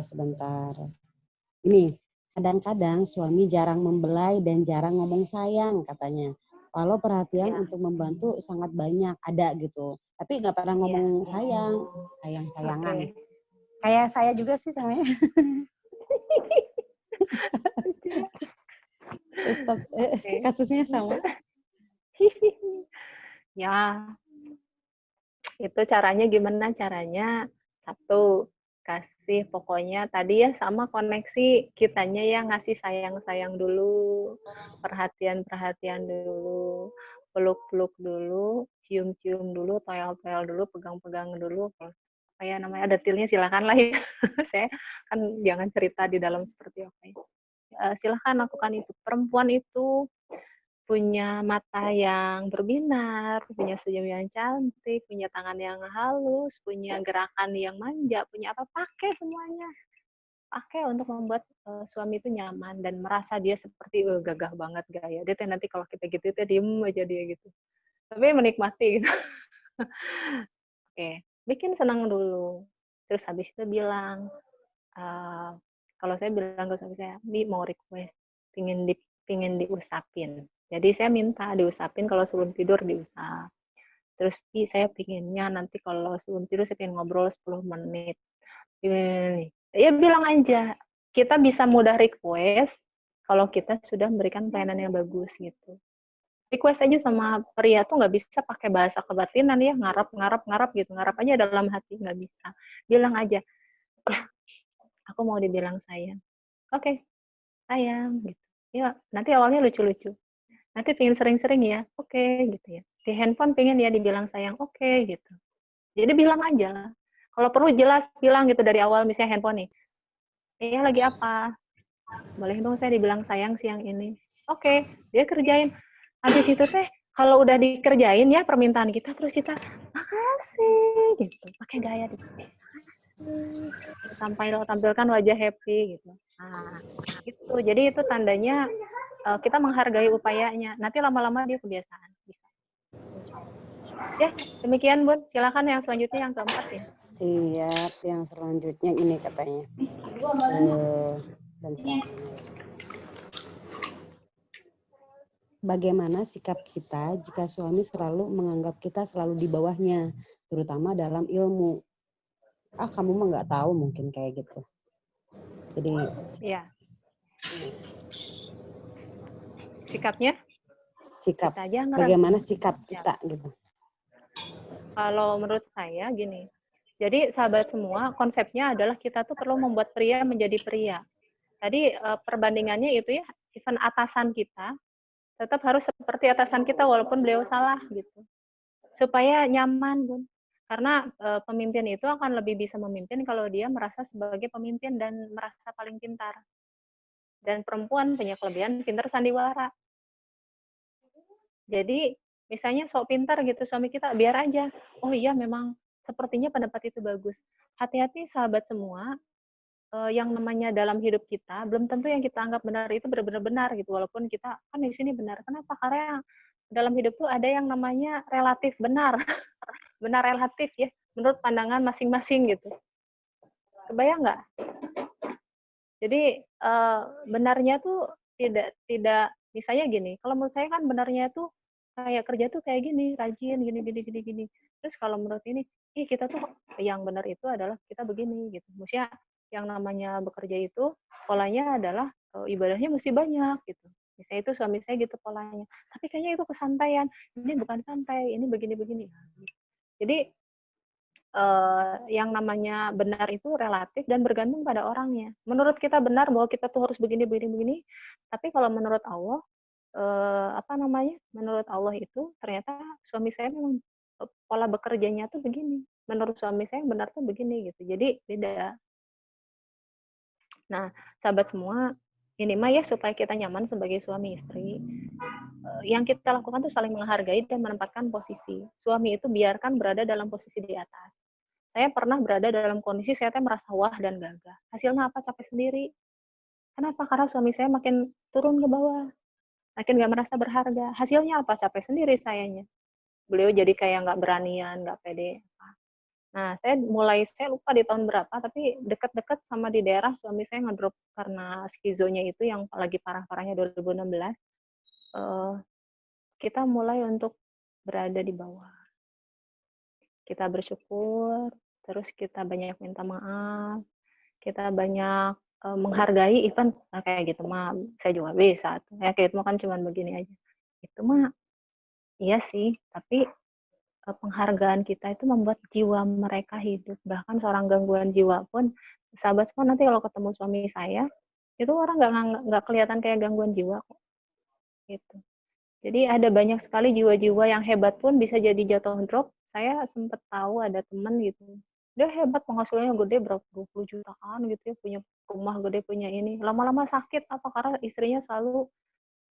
sebentar. Ini, kadang-kadang suami jarang membelai dan jarang ngomong sayang katanya. Walau perhatian Ya. untuk membantu sangat banyak, ada gitu. Tapi nggak pernah ngomong sayang-sayangan. Oke. Kayak saya juga sih sebenarnya. Kasusnya sama. Ya, itu caranya gimana? Caranya satu, kasih pokoknya tadi ya sama koneksi, kitanya yang ngasih sayang-sayang dulu, perhatian-perhatian dulu, peluk-peluk dulu, cium-cium dulu, toel-toel dulu, pegang-pegang dulu. Kayak namanya detailnya silakan lah ya. Saya kan jangan cerita di dalam seperti apa ya. Silahkan lakukan itu. Perempuan itu punya mata yang berbinar, punya senyum yang cantik, punya tangan yang halus, punya gerakan yang manja, punya apa, pakai semuanya. Pakai untuk membuat suami itu nyaman dan merasa dia seperti gagah banget gaya. Dia tuh nanti kalau kita gitu, dia diem aja dia gitu. Tapi menikmati gitu. Oke, bikin senang dulu. Terus habis itu bilang, kalau saya bilang ke suami saya, Bi mau request, pingin diusapin. Jadi saya minta diusapin kalau sebelum tidur diusap. Terus saya pinginnya nanti kalau sebelum tidur saya pengen ngobrol 10 menit. Ya bilang aja. Kita bisa mudah request kalau kita sudah memberikan pelayanan yang bagus gitu. Request aja sama pria tuh nggak bisa pakai bahasa kebatinan ya, ngarap gitu. Ngarap aja dalam hati, nggak bisa. Bilang aja, ya aku mau dibilang sayang. Oke, sayang gitu. Ya, nanti awalnya lucu-lucu. Nanti pengen sering-sering ya, oke gitu ya. Di handphone pengen ya dibilang sayang, oke gitu. Jadi bilang aja lah. Kalau perlu jelas bilang gitu dari awal, misalnya handphone nih. Lagi apa? Boleh dong saya dibilang sayang siang ini. Oke, dia kerjain. Habis itu teh, kalau udah dikerjain ya permintaan kita, terus kita, makasih gitu. Pakai gaya gitu. Sampai lo tampilkan wajah happy gitu. Nah, gitu. Jadi itu tandanya kita menghargai upayanya. Nanti lama-lama dia kebiasaan. Bisa. Ya, demikian Bun. Silakan yang selanjutnya yang keempat ya. Siap, yang selanjutnya ini katanya. Bentar. Bagaimana sikap kita jika suami selalu menganggap kita selalu di bawahnya, terutama dalam ilmu? Kamu mah nggak tahu mungkin kayak gitu. Jadi ya. Sikapnya? Sikap. Kita aja Bagaimana sikap kita gitu? Kalau menurut saya gini. Jadi sahabat semua, konsepnya adalah kita tuh perlu membuat pria menjadi pria. Tadi perbandingannya itu ya, even atasan kita tetap harus seperti atasan kita walaupun beliau salah gitu. Supaya nyaman, Bun. Karena pemimpin itu akan lebih bisa memimpin kalau dia merasa sebagai pemimpin dan merasa paling pintar. Dan perempuan punya kelebihan pintar sandiwara. Jadi misalnya sok pintar gitu suami kita, biar aja. Oh iya memang sepertinya pendapat itu bagus. Hati-hati sahabat semua, yang namanya dalam hidup kita, belum tentu yang kita anggap benar itu benar-benar benar gitu. Walaupun kita kan di sini benar. Kenapa? Karena dalam hidup tuh ada yang namanya relatif benar. Benar relatif ya, menurut pandangan masing-masing gitu. Kebayang nggak? Jadi benarnya tuh tidak misalnya gini, kalau menurut saya kan benarnya tuh kayak kerja tuh kayak gini, rajin gini. Terus kalau menurut ini, kita tuh yang benar itu adalah kita begini gitu. Maksudnya yang namanya bekerja itu polanya adalah ibadahnya mesti banyak gitu. Misalnya itu suami saya gitu polanya. Tapi kayaknya itu kesantaian. Ini bukan santai, ini begini-begini. Jadi yang namanya benar itu relatif dan bergantung pada orangnya. Menurut kita benar bahwa kita tuh harus begini, tapi kalau menurut Allah, menurut Allah itu ternyata suami saya memang pola bekerjanya tuh begini. Menurut suami saya benar tuh begini gitu. Jadi beda. Nah, sahabat semua, ini mah ya supaya kita nyaman sebagai suami istri. Yang kita lakukan tuh saling menghargai dan menempatkan posisi. Suami itu biarkan berada dalam posisi di atas. Saya pernah berada dalam kondisi saya merasa wah dan gagah. Hasilnya apa? Capek sendiri. Kenapa? Karena suami saya makin turun ke bawah. Makin gak merasa berharga. Hasilnya apa? Capek sendiri sayanya. Beliau jadi kayak gak beranian, gak pede. Nah, saya lupa di tahun berapa, tapi dekat-dekat sama di daerah suami saya ngedrop karena skizonya itu yang lagi parah-parahnya 2016. Kita mulai untuk berada di bawah. Kita bersyukur, terus kita banyak minta maaf, kita banyak menghargai event kayak gitu mah saya juga bisa ya kayak itu mah kan cuman begini aja itu mah iya sih tapi penghargaan kita itu membuat jiwa mereka hidup bahkan seorang gangguan jiwa pun sahabat semua nanti kalau ketemu suami saya itu orang nggak kelihatan kayak gangguan jiwa kok gitu jadi ada banyak sekali jiwa-jiwa yang hebat pun bisa jadi jatuh drop. Saya sempat tahu ada teman gitu. Dia hebat penghasilannya gede berapa 20 jutaan gitu ya, punya rumah gede, punya ini. Lama-lama sakit apa karena istrinya selalu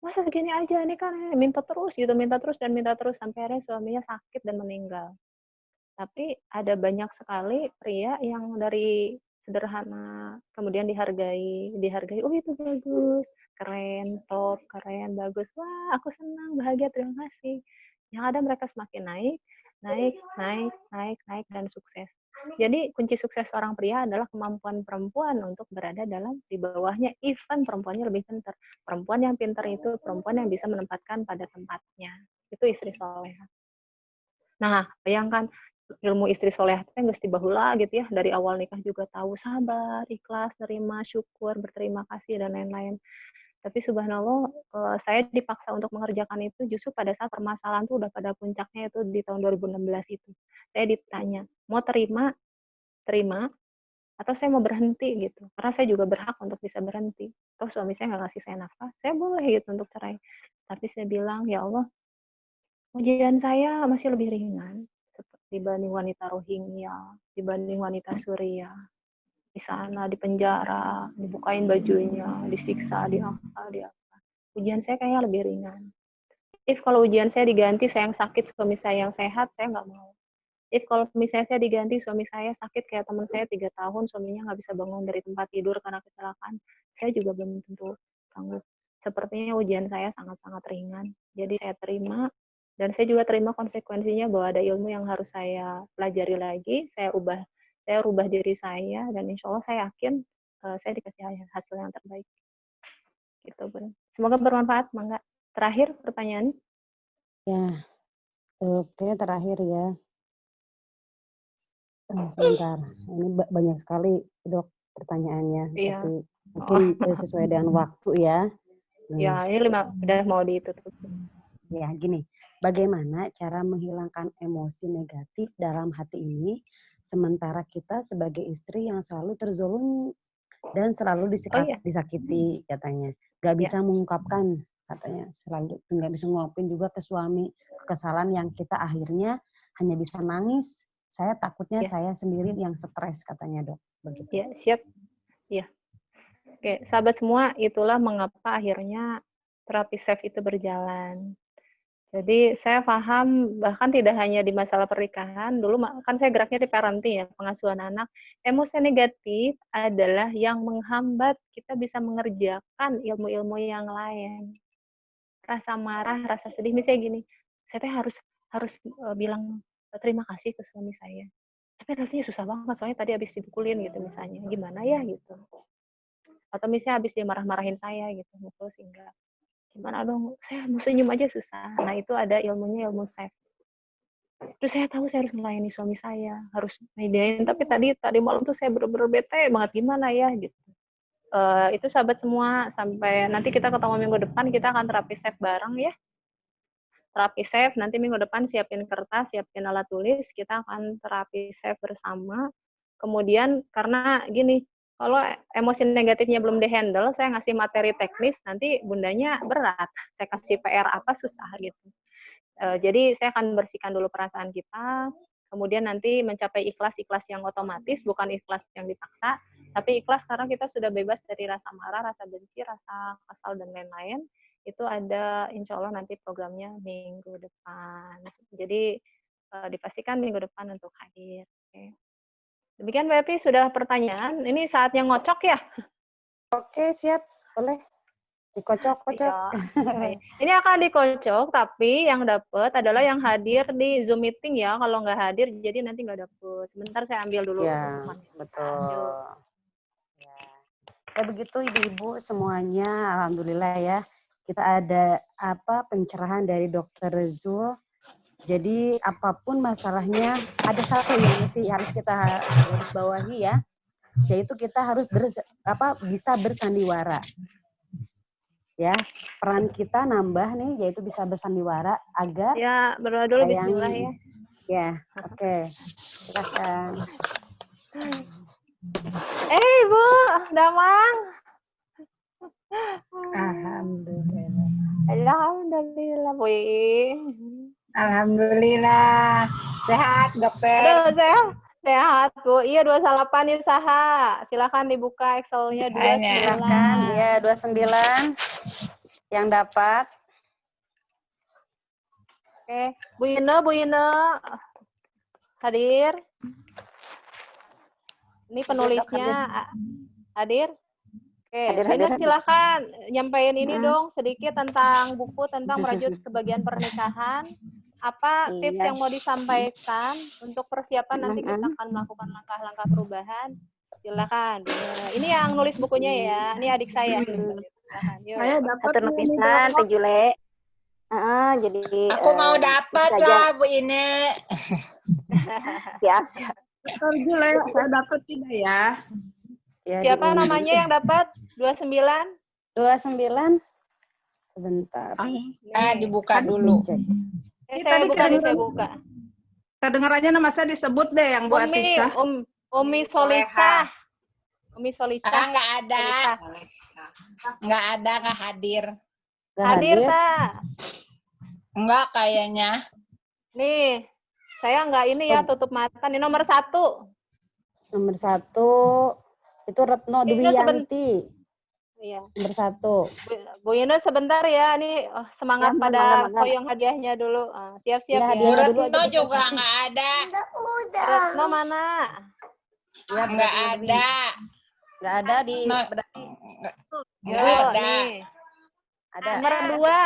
masa segini aja ini kan minta terus gitu, minta terus sampai akhirnya suaminya sakit dan meninggal. Tapi ada banyak sekali pria yang dari sederhana kemudian dihargai, oh itu bagus, keren, top, keren, bagus. Wah, aku senang, bahagia, terima kasih. Yang ada mereka semakin naik naik, naik, naik, naik, dan sukses. Jadi kunci sukses seorang pria adalah kemampuan perempuan untuk berada di bawahnya, even perempuannya lebih pintar. Perempuan yang pintar itu perempuan yang bisa menempatkan pada tempatnya. Itu istri soleha. Nah, bayangkan ilmu istri soleha itu nggak bahula gitu ya, dari awal nikah juga tahu sabar, ikhlas, terima, syukur, berterima kasih, dan lain-lain. Tapi subhanallah, saya dipaksa untuk mengerjakan itu justru pada saat permasalahan tuh udah pada puncaknya itu di tahun 2016 itu. Saya ditanya, mau terima, atau saya mau berhenti gitu. Karena saya juga berhak untuk bisa berhenti. Toh suami saya nggak kasih saya nafkah, saya boleh gitu untuk cerai. Tapi saya bilang, ya Allah, ujian saya masih lebih ringan dibanding wanita Rohingya, dibanding wanita Suriah. Di sana, di penjara, dibukain bajunya, disiksa, di apa. Ujian saya kayaknya lebih ringan. If kalau ujian saya diganti, saya yang sakit, suami saya yang sehat, saya nggak mau. If kalau misalnya saya diganti, suami saya sakit kayak teman saya 3 tahun, suaminya nggak bisa bangun dari tempat tidur karena kecelakaan, saya juga belum tentu sanggup. Sepertinya ujian saya sangat-sangat ringan. Jadi saya terima, dan saya juga terima konsekuensinya bahwa ada ilmu yang harus saya pelajari lagi, saya rubah diri saya, dan insya Allah saya yakin saya dikasih hasil yang terbaik. Gitu, Bun. Semoga bermanfaat, Mangga. Terakhir pertanyaan. Ya, oke, terakhir ya. Sebentar, ini banyak sekali Dok pertanyaannya, Iya. tapi mungkin sesuai dengan waktu ya. Ya, ini udah mau ditutup. Ya, gini, bagaimana cara menghilangkan emosi negatif dalam hati ini, sementara kita sebagai istri yang selalu terzolimi dan selalu disakiti katanya. Gak bisa mengungkapkan katanya, selalu nggak bisa ngungkapin juga ke suami kesalahan yang kita akhirnya hanya bisa nangis. Saya takutnya saya sendiri yang stres katanya Dok. Begitu. Ya, siap. Ya. Oke, sahabat semua, itulah mengapa akhirnya terapi safe itu berjalan. Jadi saya paham, bahkan tidak hanya di masalah pernikahan, dulu kan saya geraknya di parenting ya, pengasuhan anak. Emosi negatif adalah yang menghambat kita bisa mengerjakan ilmu-ilmu yang lain. Rasa marah, rasa sedih, misalnya gini, saya harus bilang terima kasih ke suami saya. Tapi rasanya susah banget, soalnya tadi habis dipukulin gitu misalnya. Gimana ya gitu. Atau misalnya habis dia marah-marahin saya gitu, mukul sehingga gimana dong, saya mau senyum aja susah. Nah itu ada ilmunya, ilmu safe. Terus saya tahu saya harus melayani suami saya, harus mediain, tapi tadi malam tuh saya bener-bener bete banget, gimana ya gitu. Itu sahabat semua, sampai nanti kita ketemu minggu depan, kita akan terapi safe bareng ya. Terapi safe, nanti minggu depan siapin kertas, siapin alat tulis, kita akan terapi safe bersama. Kemudian karena gini, kalau emosi negatifnya belum dihandle, saya ngasih materi teknis, nanti bundanya berat. Saya kasih PR apa susah gitu. Jadi saya akan bersihkan dulu perasaan kita, kemudian nanti mencapai ikhlas yang otomatis, bukan ikhlas yang dipaksa, tapi ikhlas karena kita sudah bebas dari rasa marah, rasa benci, rasa kesal, dan lain-lain. Itu ada insya Allah nanti programnya minggu depan. Jadi dipastikan minggu depan untuk hadir. Oke. Demikian Mbak Epi, sudah pertanyaan. Ini saatnya ngocok ya? Oke, siap. Boleh. Dikocok-kocok. Ya. Ini akan dikocok, tapi yang dapat adalah yang hadir di Zoom meeting ya. Kalau nggak hadir, jadi nanti nggak dapat. Sebentar saya ambil dulu. Ya, betul. Ya begitu Ibu-ibu semuanya, alhamdulillah ya. Kita ada pencerahan dari Dr. Zul. Jadi apapun masalahnya, ada satu yang mesti harus kita garis bawahi ya, yaitu kita harus bisa bersandiwara. Ya, peran kita nambah nih, yaitu bisa bersandiwara agar ya berdoa dulu bismillah ya. Ya, oke. Silakan. Ibu, Damang. Alhamdulillah, Bu. Alhamdulillah. Sehat, Dokter. Aduh, sehat, Bu. Iya, 28 nih saha. Silakan dibuka Excel-nya 29. Silakan. Iya, 29 yang dapat. Oke, Bu Ine hadir. Ini penulisnya hadir. Oke, Bu Ine silakan nyampein ini dong sedikit tentang buku tentang merajut kebahagiaan pernikahan. apa tips Iya. yang mau disampaikan untuk persiapan nanti kita Mm-mm. akan melakukan langkah-langkah perubahan? Silakan. Ini yang nulis bukunya ya. Ini adik saya. Silakan. Yuk. Saya dapat Hatur nuhun ini, pisan Dok. Teh Jule. Jadi Aku mau dapat itu saja. lah Bu ini. Siap. Dokter Jule, saya dapat tidak ya? Ya, Siapa diundi. namanya yang dapat? 29? 29. Sebentar. Dibuka dulu. Cek. Ini Saya tadi buka nih, saya kedengeran- buka. Kedengarannya nama saya disebut deh yang Bu Atika. Umi Solihah. Umi Solihah. Nggak ada. Nggak ada, nggak hadir. Nggak Hadir, hadir. tak? Enggak kayaknya. Nih, saya nggak ini ya, tutup mata. Nih nomor 1. Nomor 1 itu Retno Ini Dwiyanti. Iya. Nomor 1. Bu Ina sebentar ya, ini semangat Ya, pada mangga. koyong hadiahnya dulu. Siap-siap Ya, ya. hadiahnya dulu Retno aja. juga nggak ada. Retno mana? Ya, Nggak berarti ada. Nggak ada di Nah, berarti Nggak Yuk, ada. nih. ada. Nomor 2.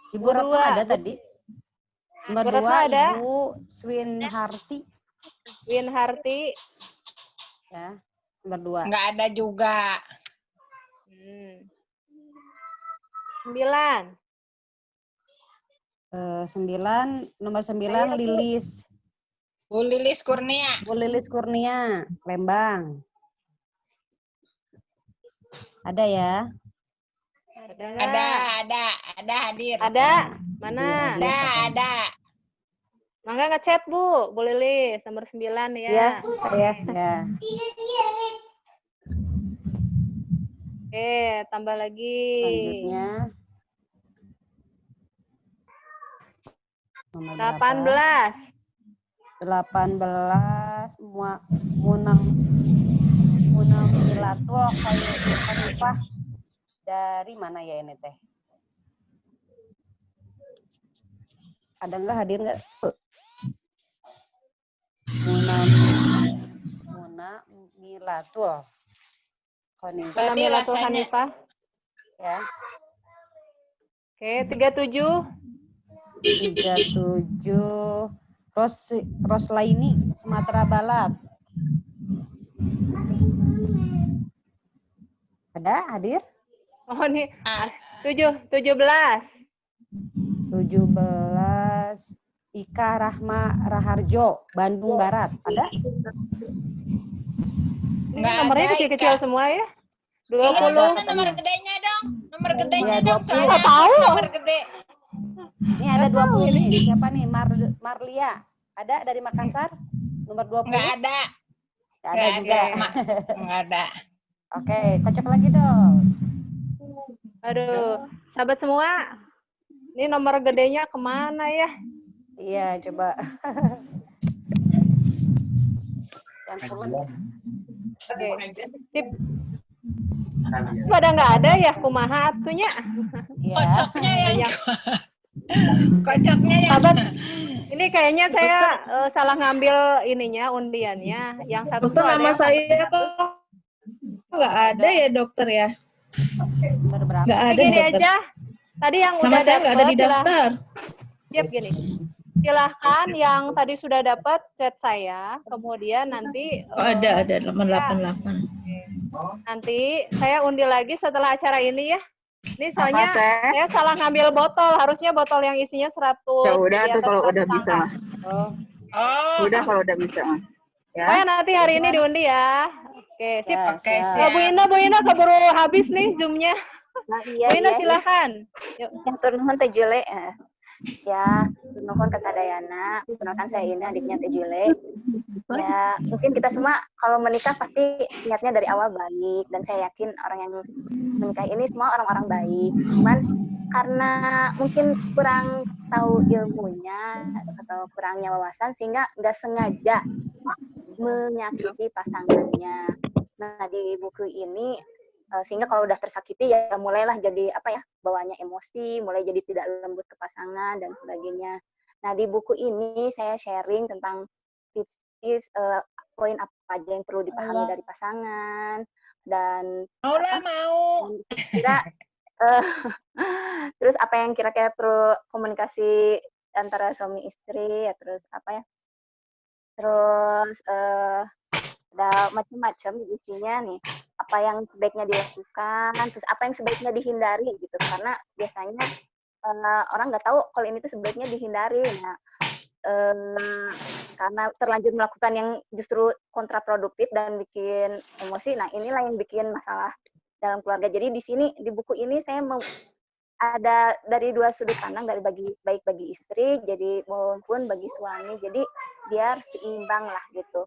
Ibu Retno dua. ada tadi. Nomor Bu Retno 2 ada. Ibu Swinharti. Winharti. Ya. Nomor 2. Nggak ada juga. 9. 9 nomor 9 Lilis. Bu Lilis Kurnia. Bu Lilis Kurnia, Lembang. Ada ya? Ada nggak? Ada hadir. Ada? Mana? Ada. Mangga ngechat Bu Lilis, nomor 9 ya. Ya, saya. Ya. Oke, tambah lagi. Selanjutnya nomor 18. 18 Munam Milatul Khalifah dari mana ya ini teh? Ada nggak, hadir nggak? Muna Milatul Khalifah. Tadi Namilatul rasanya. Hanifah. Ya. Oke, 37. 37 Roslaini Sumatera Barat. Ada hadir? Oh, nih. Ah. 17. 17 Ika Rahma Raharjo, Bandung Barat. Ada? Ini Nggak nomornya ada, kecil-kecil Ika. semua ya. Iya, 20. mana nomor gedenya dong? Nomor gedenya Ya, dong. 20. Soalnya Nggak tahu. nomor gede. Ini ada 20 nih. Siapa nih? Marlia. Ada dari Makassar? Nomor 20? Nggak ada. Nggak ada juga. Nggak ada. Oke, kocok lagi dong. Aduh, sahabat semua. Ini nomor gedenya kemana ya? Iya, coba. Yang pulen. Oke. Tip. Pada nggak ada ya kumaha atunya. Iya. Kocoknya yang kocoknya yang Sahabat, ini kayaknya saya salah ngambil ininya undiannya. Yang satu Dokter, tuh ada nama yang saya kok nggak ada ya dokter ya? Berberapa? Nggak ada gini dokter. aja. Tadi yang Nama udah saya nggak ada di dapet, daftar. siap gini. Silahkan yang tadi sudah dapat chat saya, kemudian nanti Oh, ada 888. nanti saya undi lagi setelah acara ini ya. Ini soalnya saya salah ngambil botol, harusnya botol yang isinya 100. Ya udah di tuh atas kalau 100 udah bisa. angka. Oh, Udah kalau udah bisa. Ya. Pokoknya nanti hari ini diundi ya. Oke, sip. ya, Oke, siap. siap. Bu Ina keburu habis nih Zoom-nya. Nah, Bu iya, Ina iya. silakan. Yuk. Hatur nuhun Teh Jule. Ya, nuhun kesadayana. Perkenalkan saya ini adiknya Teh Jule. Ya, mungkin kita semua kalau menikah pasti niatnya dari awal baik, dan saya yakin orang yang menikah ini semua orang-orang baik. Cuman karena mungkin kurang tahu ilmunya atau kurangnya wawasan sehingga nggak sengaja menyakiti pasangannya. Nah, di buku ini sehingga kalau udah tersakiti ya mulailah jadi apa ya, bawaannya emosi, mulai jadi tidak lembut ke pasangan dan sebagainya. Nah, di buku ini saya sharing tentang tips-tips poin apa aja yang perlu dipahami dari pasangan, dan Mau lah, mau. kira Eh, terus apa yang kira-kira perlu komunikasi antara suami istri ya, terus apa ya, terus ada macam-macam isinya nih, apa yang sebaiknya dilakukan, terus apa yang sebaiknya dihindari gitu, karena biasanya orang nggak tahu kalau ini tuh sebaiknya dihindari. Nah, karena terlanjur melakukan yang justru kontraproduktif dan bikin emosi, nah inilah yang bikin masalah dalam keluarga. Jadi di sini di buku ini saya mau ada dari dua sudut pandang, dari baik bagi istri jadi maupun bagi suami, jadi biar seimbang lah gitu.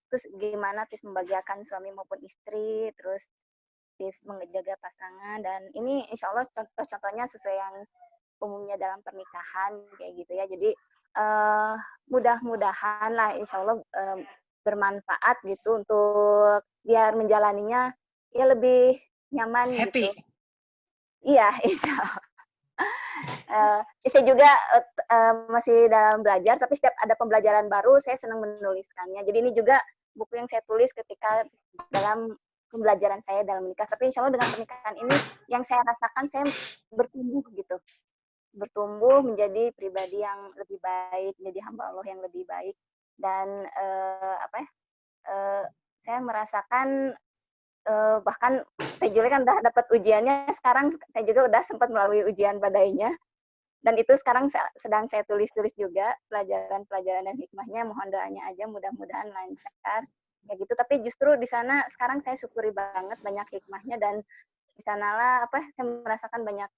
Terus gimana tips membahagiakan suami maupun istri, terus tips menjaga pasangan, dan ini insya Allah contoh-contohnya sesuai yang umumnya dalam pernikahan kayak gitu ya. Jadi mudah-mudahan lah insya Allah bermanfaat gitu untuk biar menjalaninya ya lebih nyaman Happy. gitu. Iya, insya Allah. Saya juga masih dalam belajar, tapi setiap ada pembelajaran baru saya senang menuliskannya. Jadi ini juga buku yang saya tulis ketika dalam pembelajaran saya dalam menikah. Tapi insya Allah dengan pernikahan ini yang saya rasakan saya bertumbuh gitu. Bertumbuh menjadi pribadi yang lebih baik, menjadi hamba Allah yang lebih baik. Dan saya merasakan bahkan Teh Juli kan udah dapat ujiannya, sekarang saya juga udah sempat melalui ujian badainya, dan itu sekarang sedang saya tulis-tulis juga pelajaran-pelajaran dan hikmahnya. Mohon doanya aja mudah-mudahan lancar ya gitu. Tapi justru di sana sekarang saya syukuri banget banyak hikmahnya, dan di sanalah saya merasakan banyak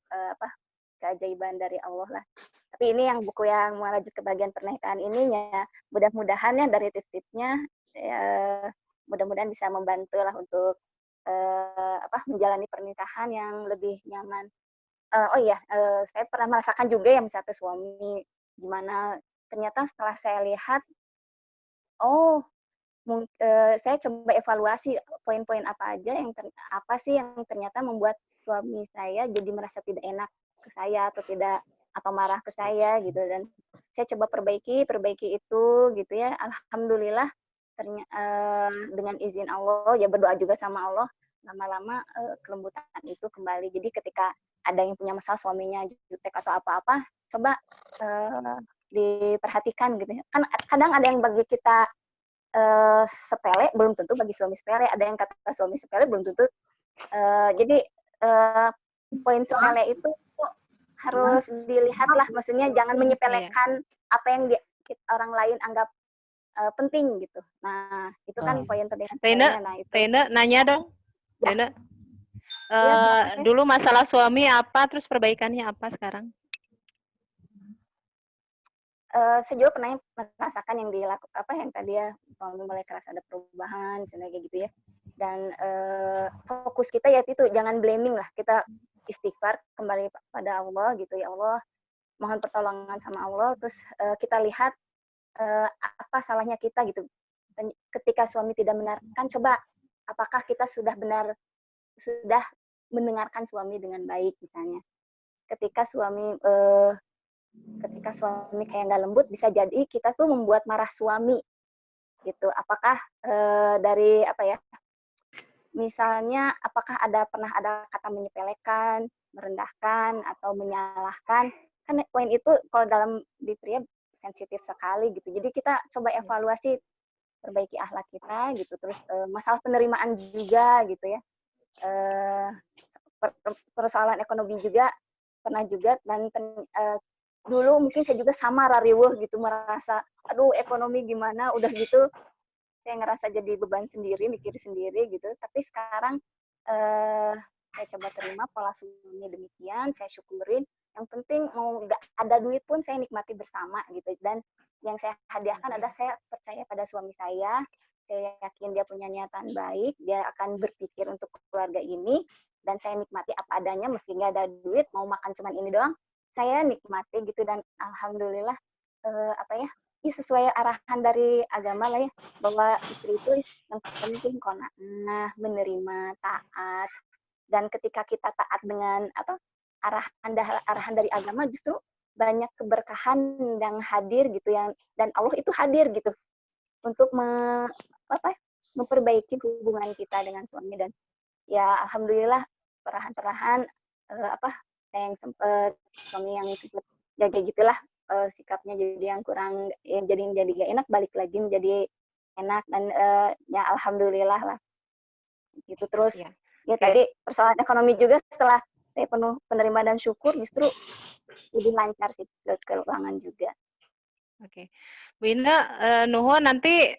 keajaiban dari Allah lah. Tapi ini yang buku yang melanjut ke bagian pernikahan ininya, mudah-mudahan ya dari tips-tipsnya mudah-mudahan bisa membantu lah untuk menjalani pernikahan yang lebih nyaman. Saya pernah merasakan juga ya misalnya suami gimana, ternyata setelah saya lihat, saya coba evaluasi poin-poin apa aja apa sih yang ternyata membuat suami saya jadi merasa tidak enak ke saya atau marah ke saya gitu, dan saya coba perbaiki itu gitu ya. Alhamdulillah dengan izin Allah ya, berdoa juga sama Allah, lama-lama kelembutan itu kembali. Jadi ketika ada yang punya masalah suaminya jutek atau apa-apa, coba diperhatikan gitu. Kan kadang ada yang bagi kita sepele, belum tentu bagi suami sepele. Ada yang kata suami sepele, belum tentu. Jadi poin sepele itu harus dilihat lah, maksudnya jangan menyepelekan apa yang orang lain anggap penting gitu. Nah, itu kan poin penting. Tena, nah, itu. Tena nanya dong. Ya. Tena, Ya, dulu masalah suami apa, terus perbaikannya apa sekarang? Saya juga pernah merasakan yang yang tadi ya, suami mulai kerasa ada perubahan, misalnya kayak gitu ya. Dan fokus kita ya itu jangan blaming lah, kita istighfar kembali pada Allah gitu ya. Allah, mohon pertolongan sama Allah, terus kita lihat apa salahnya kita gitu. Dan ketika suami tidak benarkan, coba apakah kita sudah mendengarkan suami dengan baik misalnya. Ketika suami kayak nggak lembut, bisa jadi kita tuh membuat marah suami gitu. Apakah dari misalnya apakah pernah ada kata menyepelekan, merendahkan, atau menyalahkan. Kan poin itu kalau dalam di pria sensitif sekali gitu. Jadi kita coba evaluasi, perbaiki akhlak kita gitu. Terus masalah penerimaan juga gitu ya. Persoalan ekonomi juga pernah juga, dan dulu mungkin saya juga sama rariwuh gitu, merasa aduh ekonomi gimana, udah gitu saya ngerasa jadi beban sendiri, mikir sendiri gitu. Tapi sekarang saya coba terima pola suami demikian, saya syukurin. Yang penting mau nggak ada duit pun saya nikmati bersama gitu. Dan yang saya hadiahkan adalah saya percaya pada suami saya yakin dia punya niatan baik, dia akan berpikir untuk keluarga ini, dan saya nikmati apa adanya, meski nggak ada duit, mau makan cuman ini doang, saya nikmati gitu. Dan alhamdulillah sesuai arahan dari agama lah ya, bahwa istri itu yang penting qanaah, menerima, taat. Dan ketika kita taat dengan arahan dari agama, justru banyak keberkahan yang hadir gitu, dan Allah itu hadir gitu untuk memperbaiki hubungan kita dengan suami. Dan ya alhamdulillah perlahan-perlahan saya yang sempet, suami yang sempet jaga gitulah sikapnya jadi yang kurang jadi gak enak, balik lagi menjadi enak dan ya alhamdulillah lah gitu. Terus ya tadi persoalan ekonomi juga setelah saya penuh penerima dan syukur justru lebih lancar sih ke keuangan juga. Oke. Bu Indah, nuhun nanti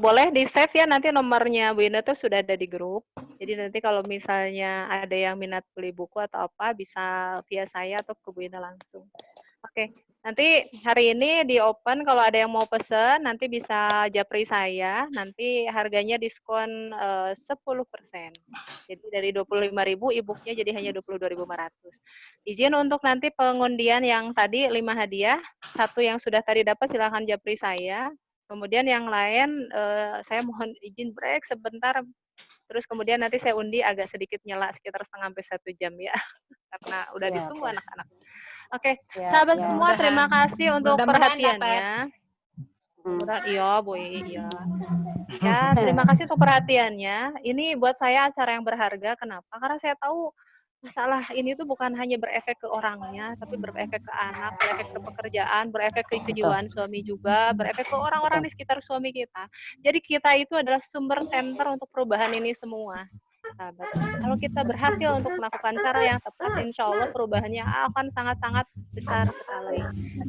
boleh di save ya, nanti nomornya Bu Indah tuh sudah ada di grup. Jadi nanti kalau misalnya ada yang minat beli buku atau apa bisa via saya atau ke Bu Indah langsung. Oke, nanti hari ini di open kalau ada yang mau pesen nanti bisa japri saya, nanti harganya diskon 10%. Jadi dari 25.000 e-booknya jadi hanya 22.500. Izin untuk nanti pengundian yang tadi 5 hadiah, 1 yang sudah tadi dapat silahkan japri saya. Kemudian yang lain saya mohon izin break sebentar. Terus kemudian nanti saya undi agak sedikit nyala sekitar setengah sampai 1 jam ya. Karena udah ditunggu anak-anak. Oke, sahabat semua terima kasih untuk perhatiannya. Iya, Bu, iya. Ya, terima kasih untuk perhatiannya. Ini buat saya acara yang berharga. Kenapa? Karena saya tahu masalah ini tuh bukan hanya berefek ke orangnya, tapi berefek ke anak, berefek ke pekerjaan, berefek ke kejiwaan suami juga, berefek ke orang-orang di sekitar suami kita. Jadi kita itu adalah sumber center untuk perubahan ini semua. Sahabat. Kalau kita berhasil untuk melakukan cara yang tepat, insya Allah perubahannya akan sangat-sangat besar sekali.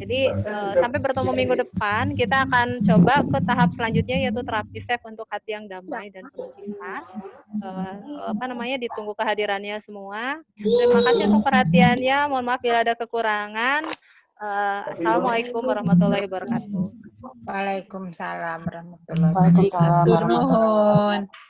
Jadi sampai bertemu minggu depan, kita akan coba ke tahap selanjutnya yaitu terapi safe untuk hati yang damai dan penuh cinta. Ditunggu kehadirannya semua. Terima kasih untuk perhatiannya. Mohon maaf bila ada kekurangan. Assalamualaikum warahmatullahi wabarakatuh. Waalaikumsalam warahmatullahi wabarakatuh.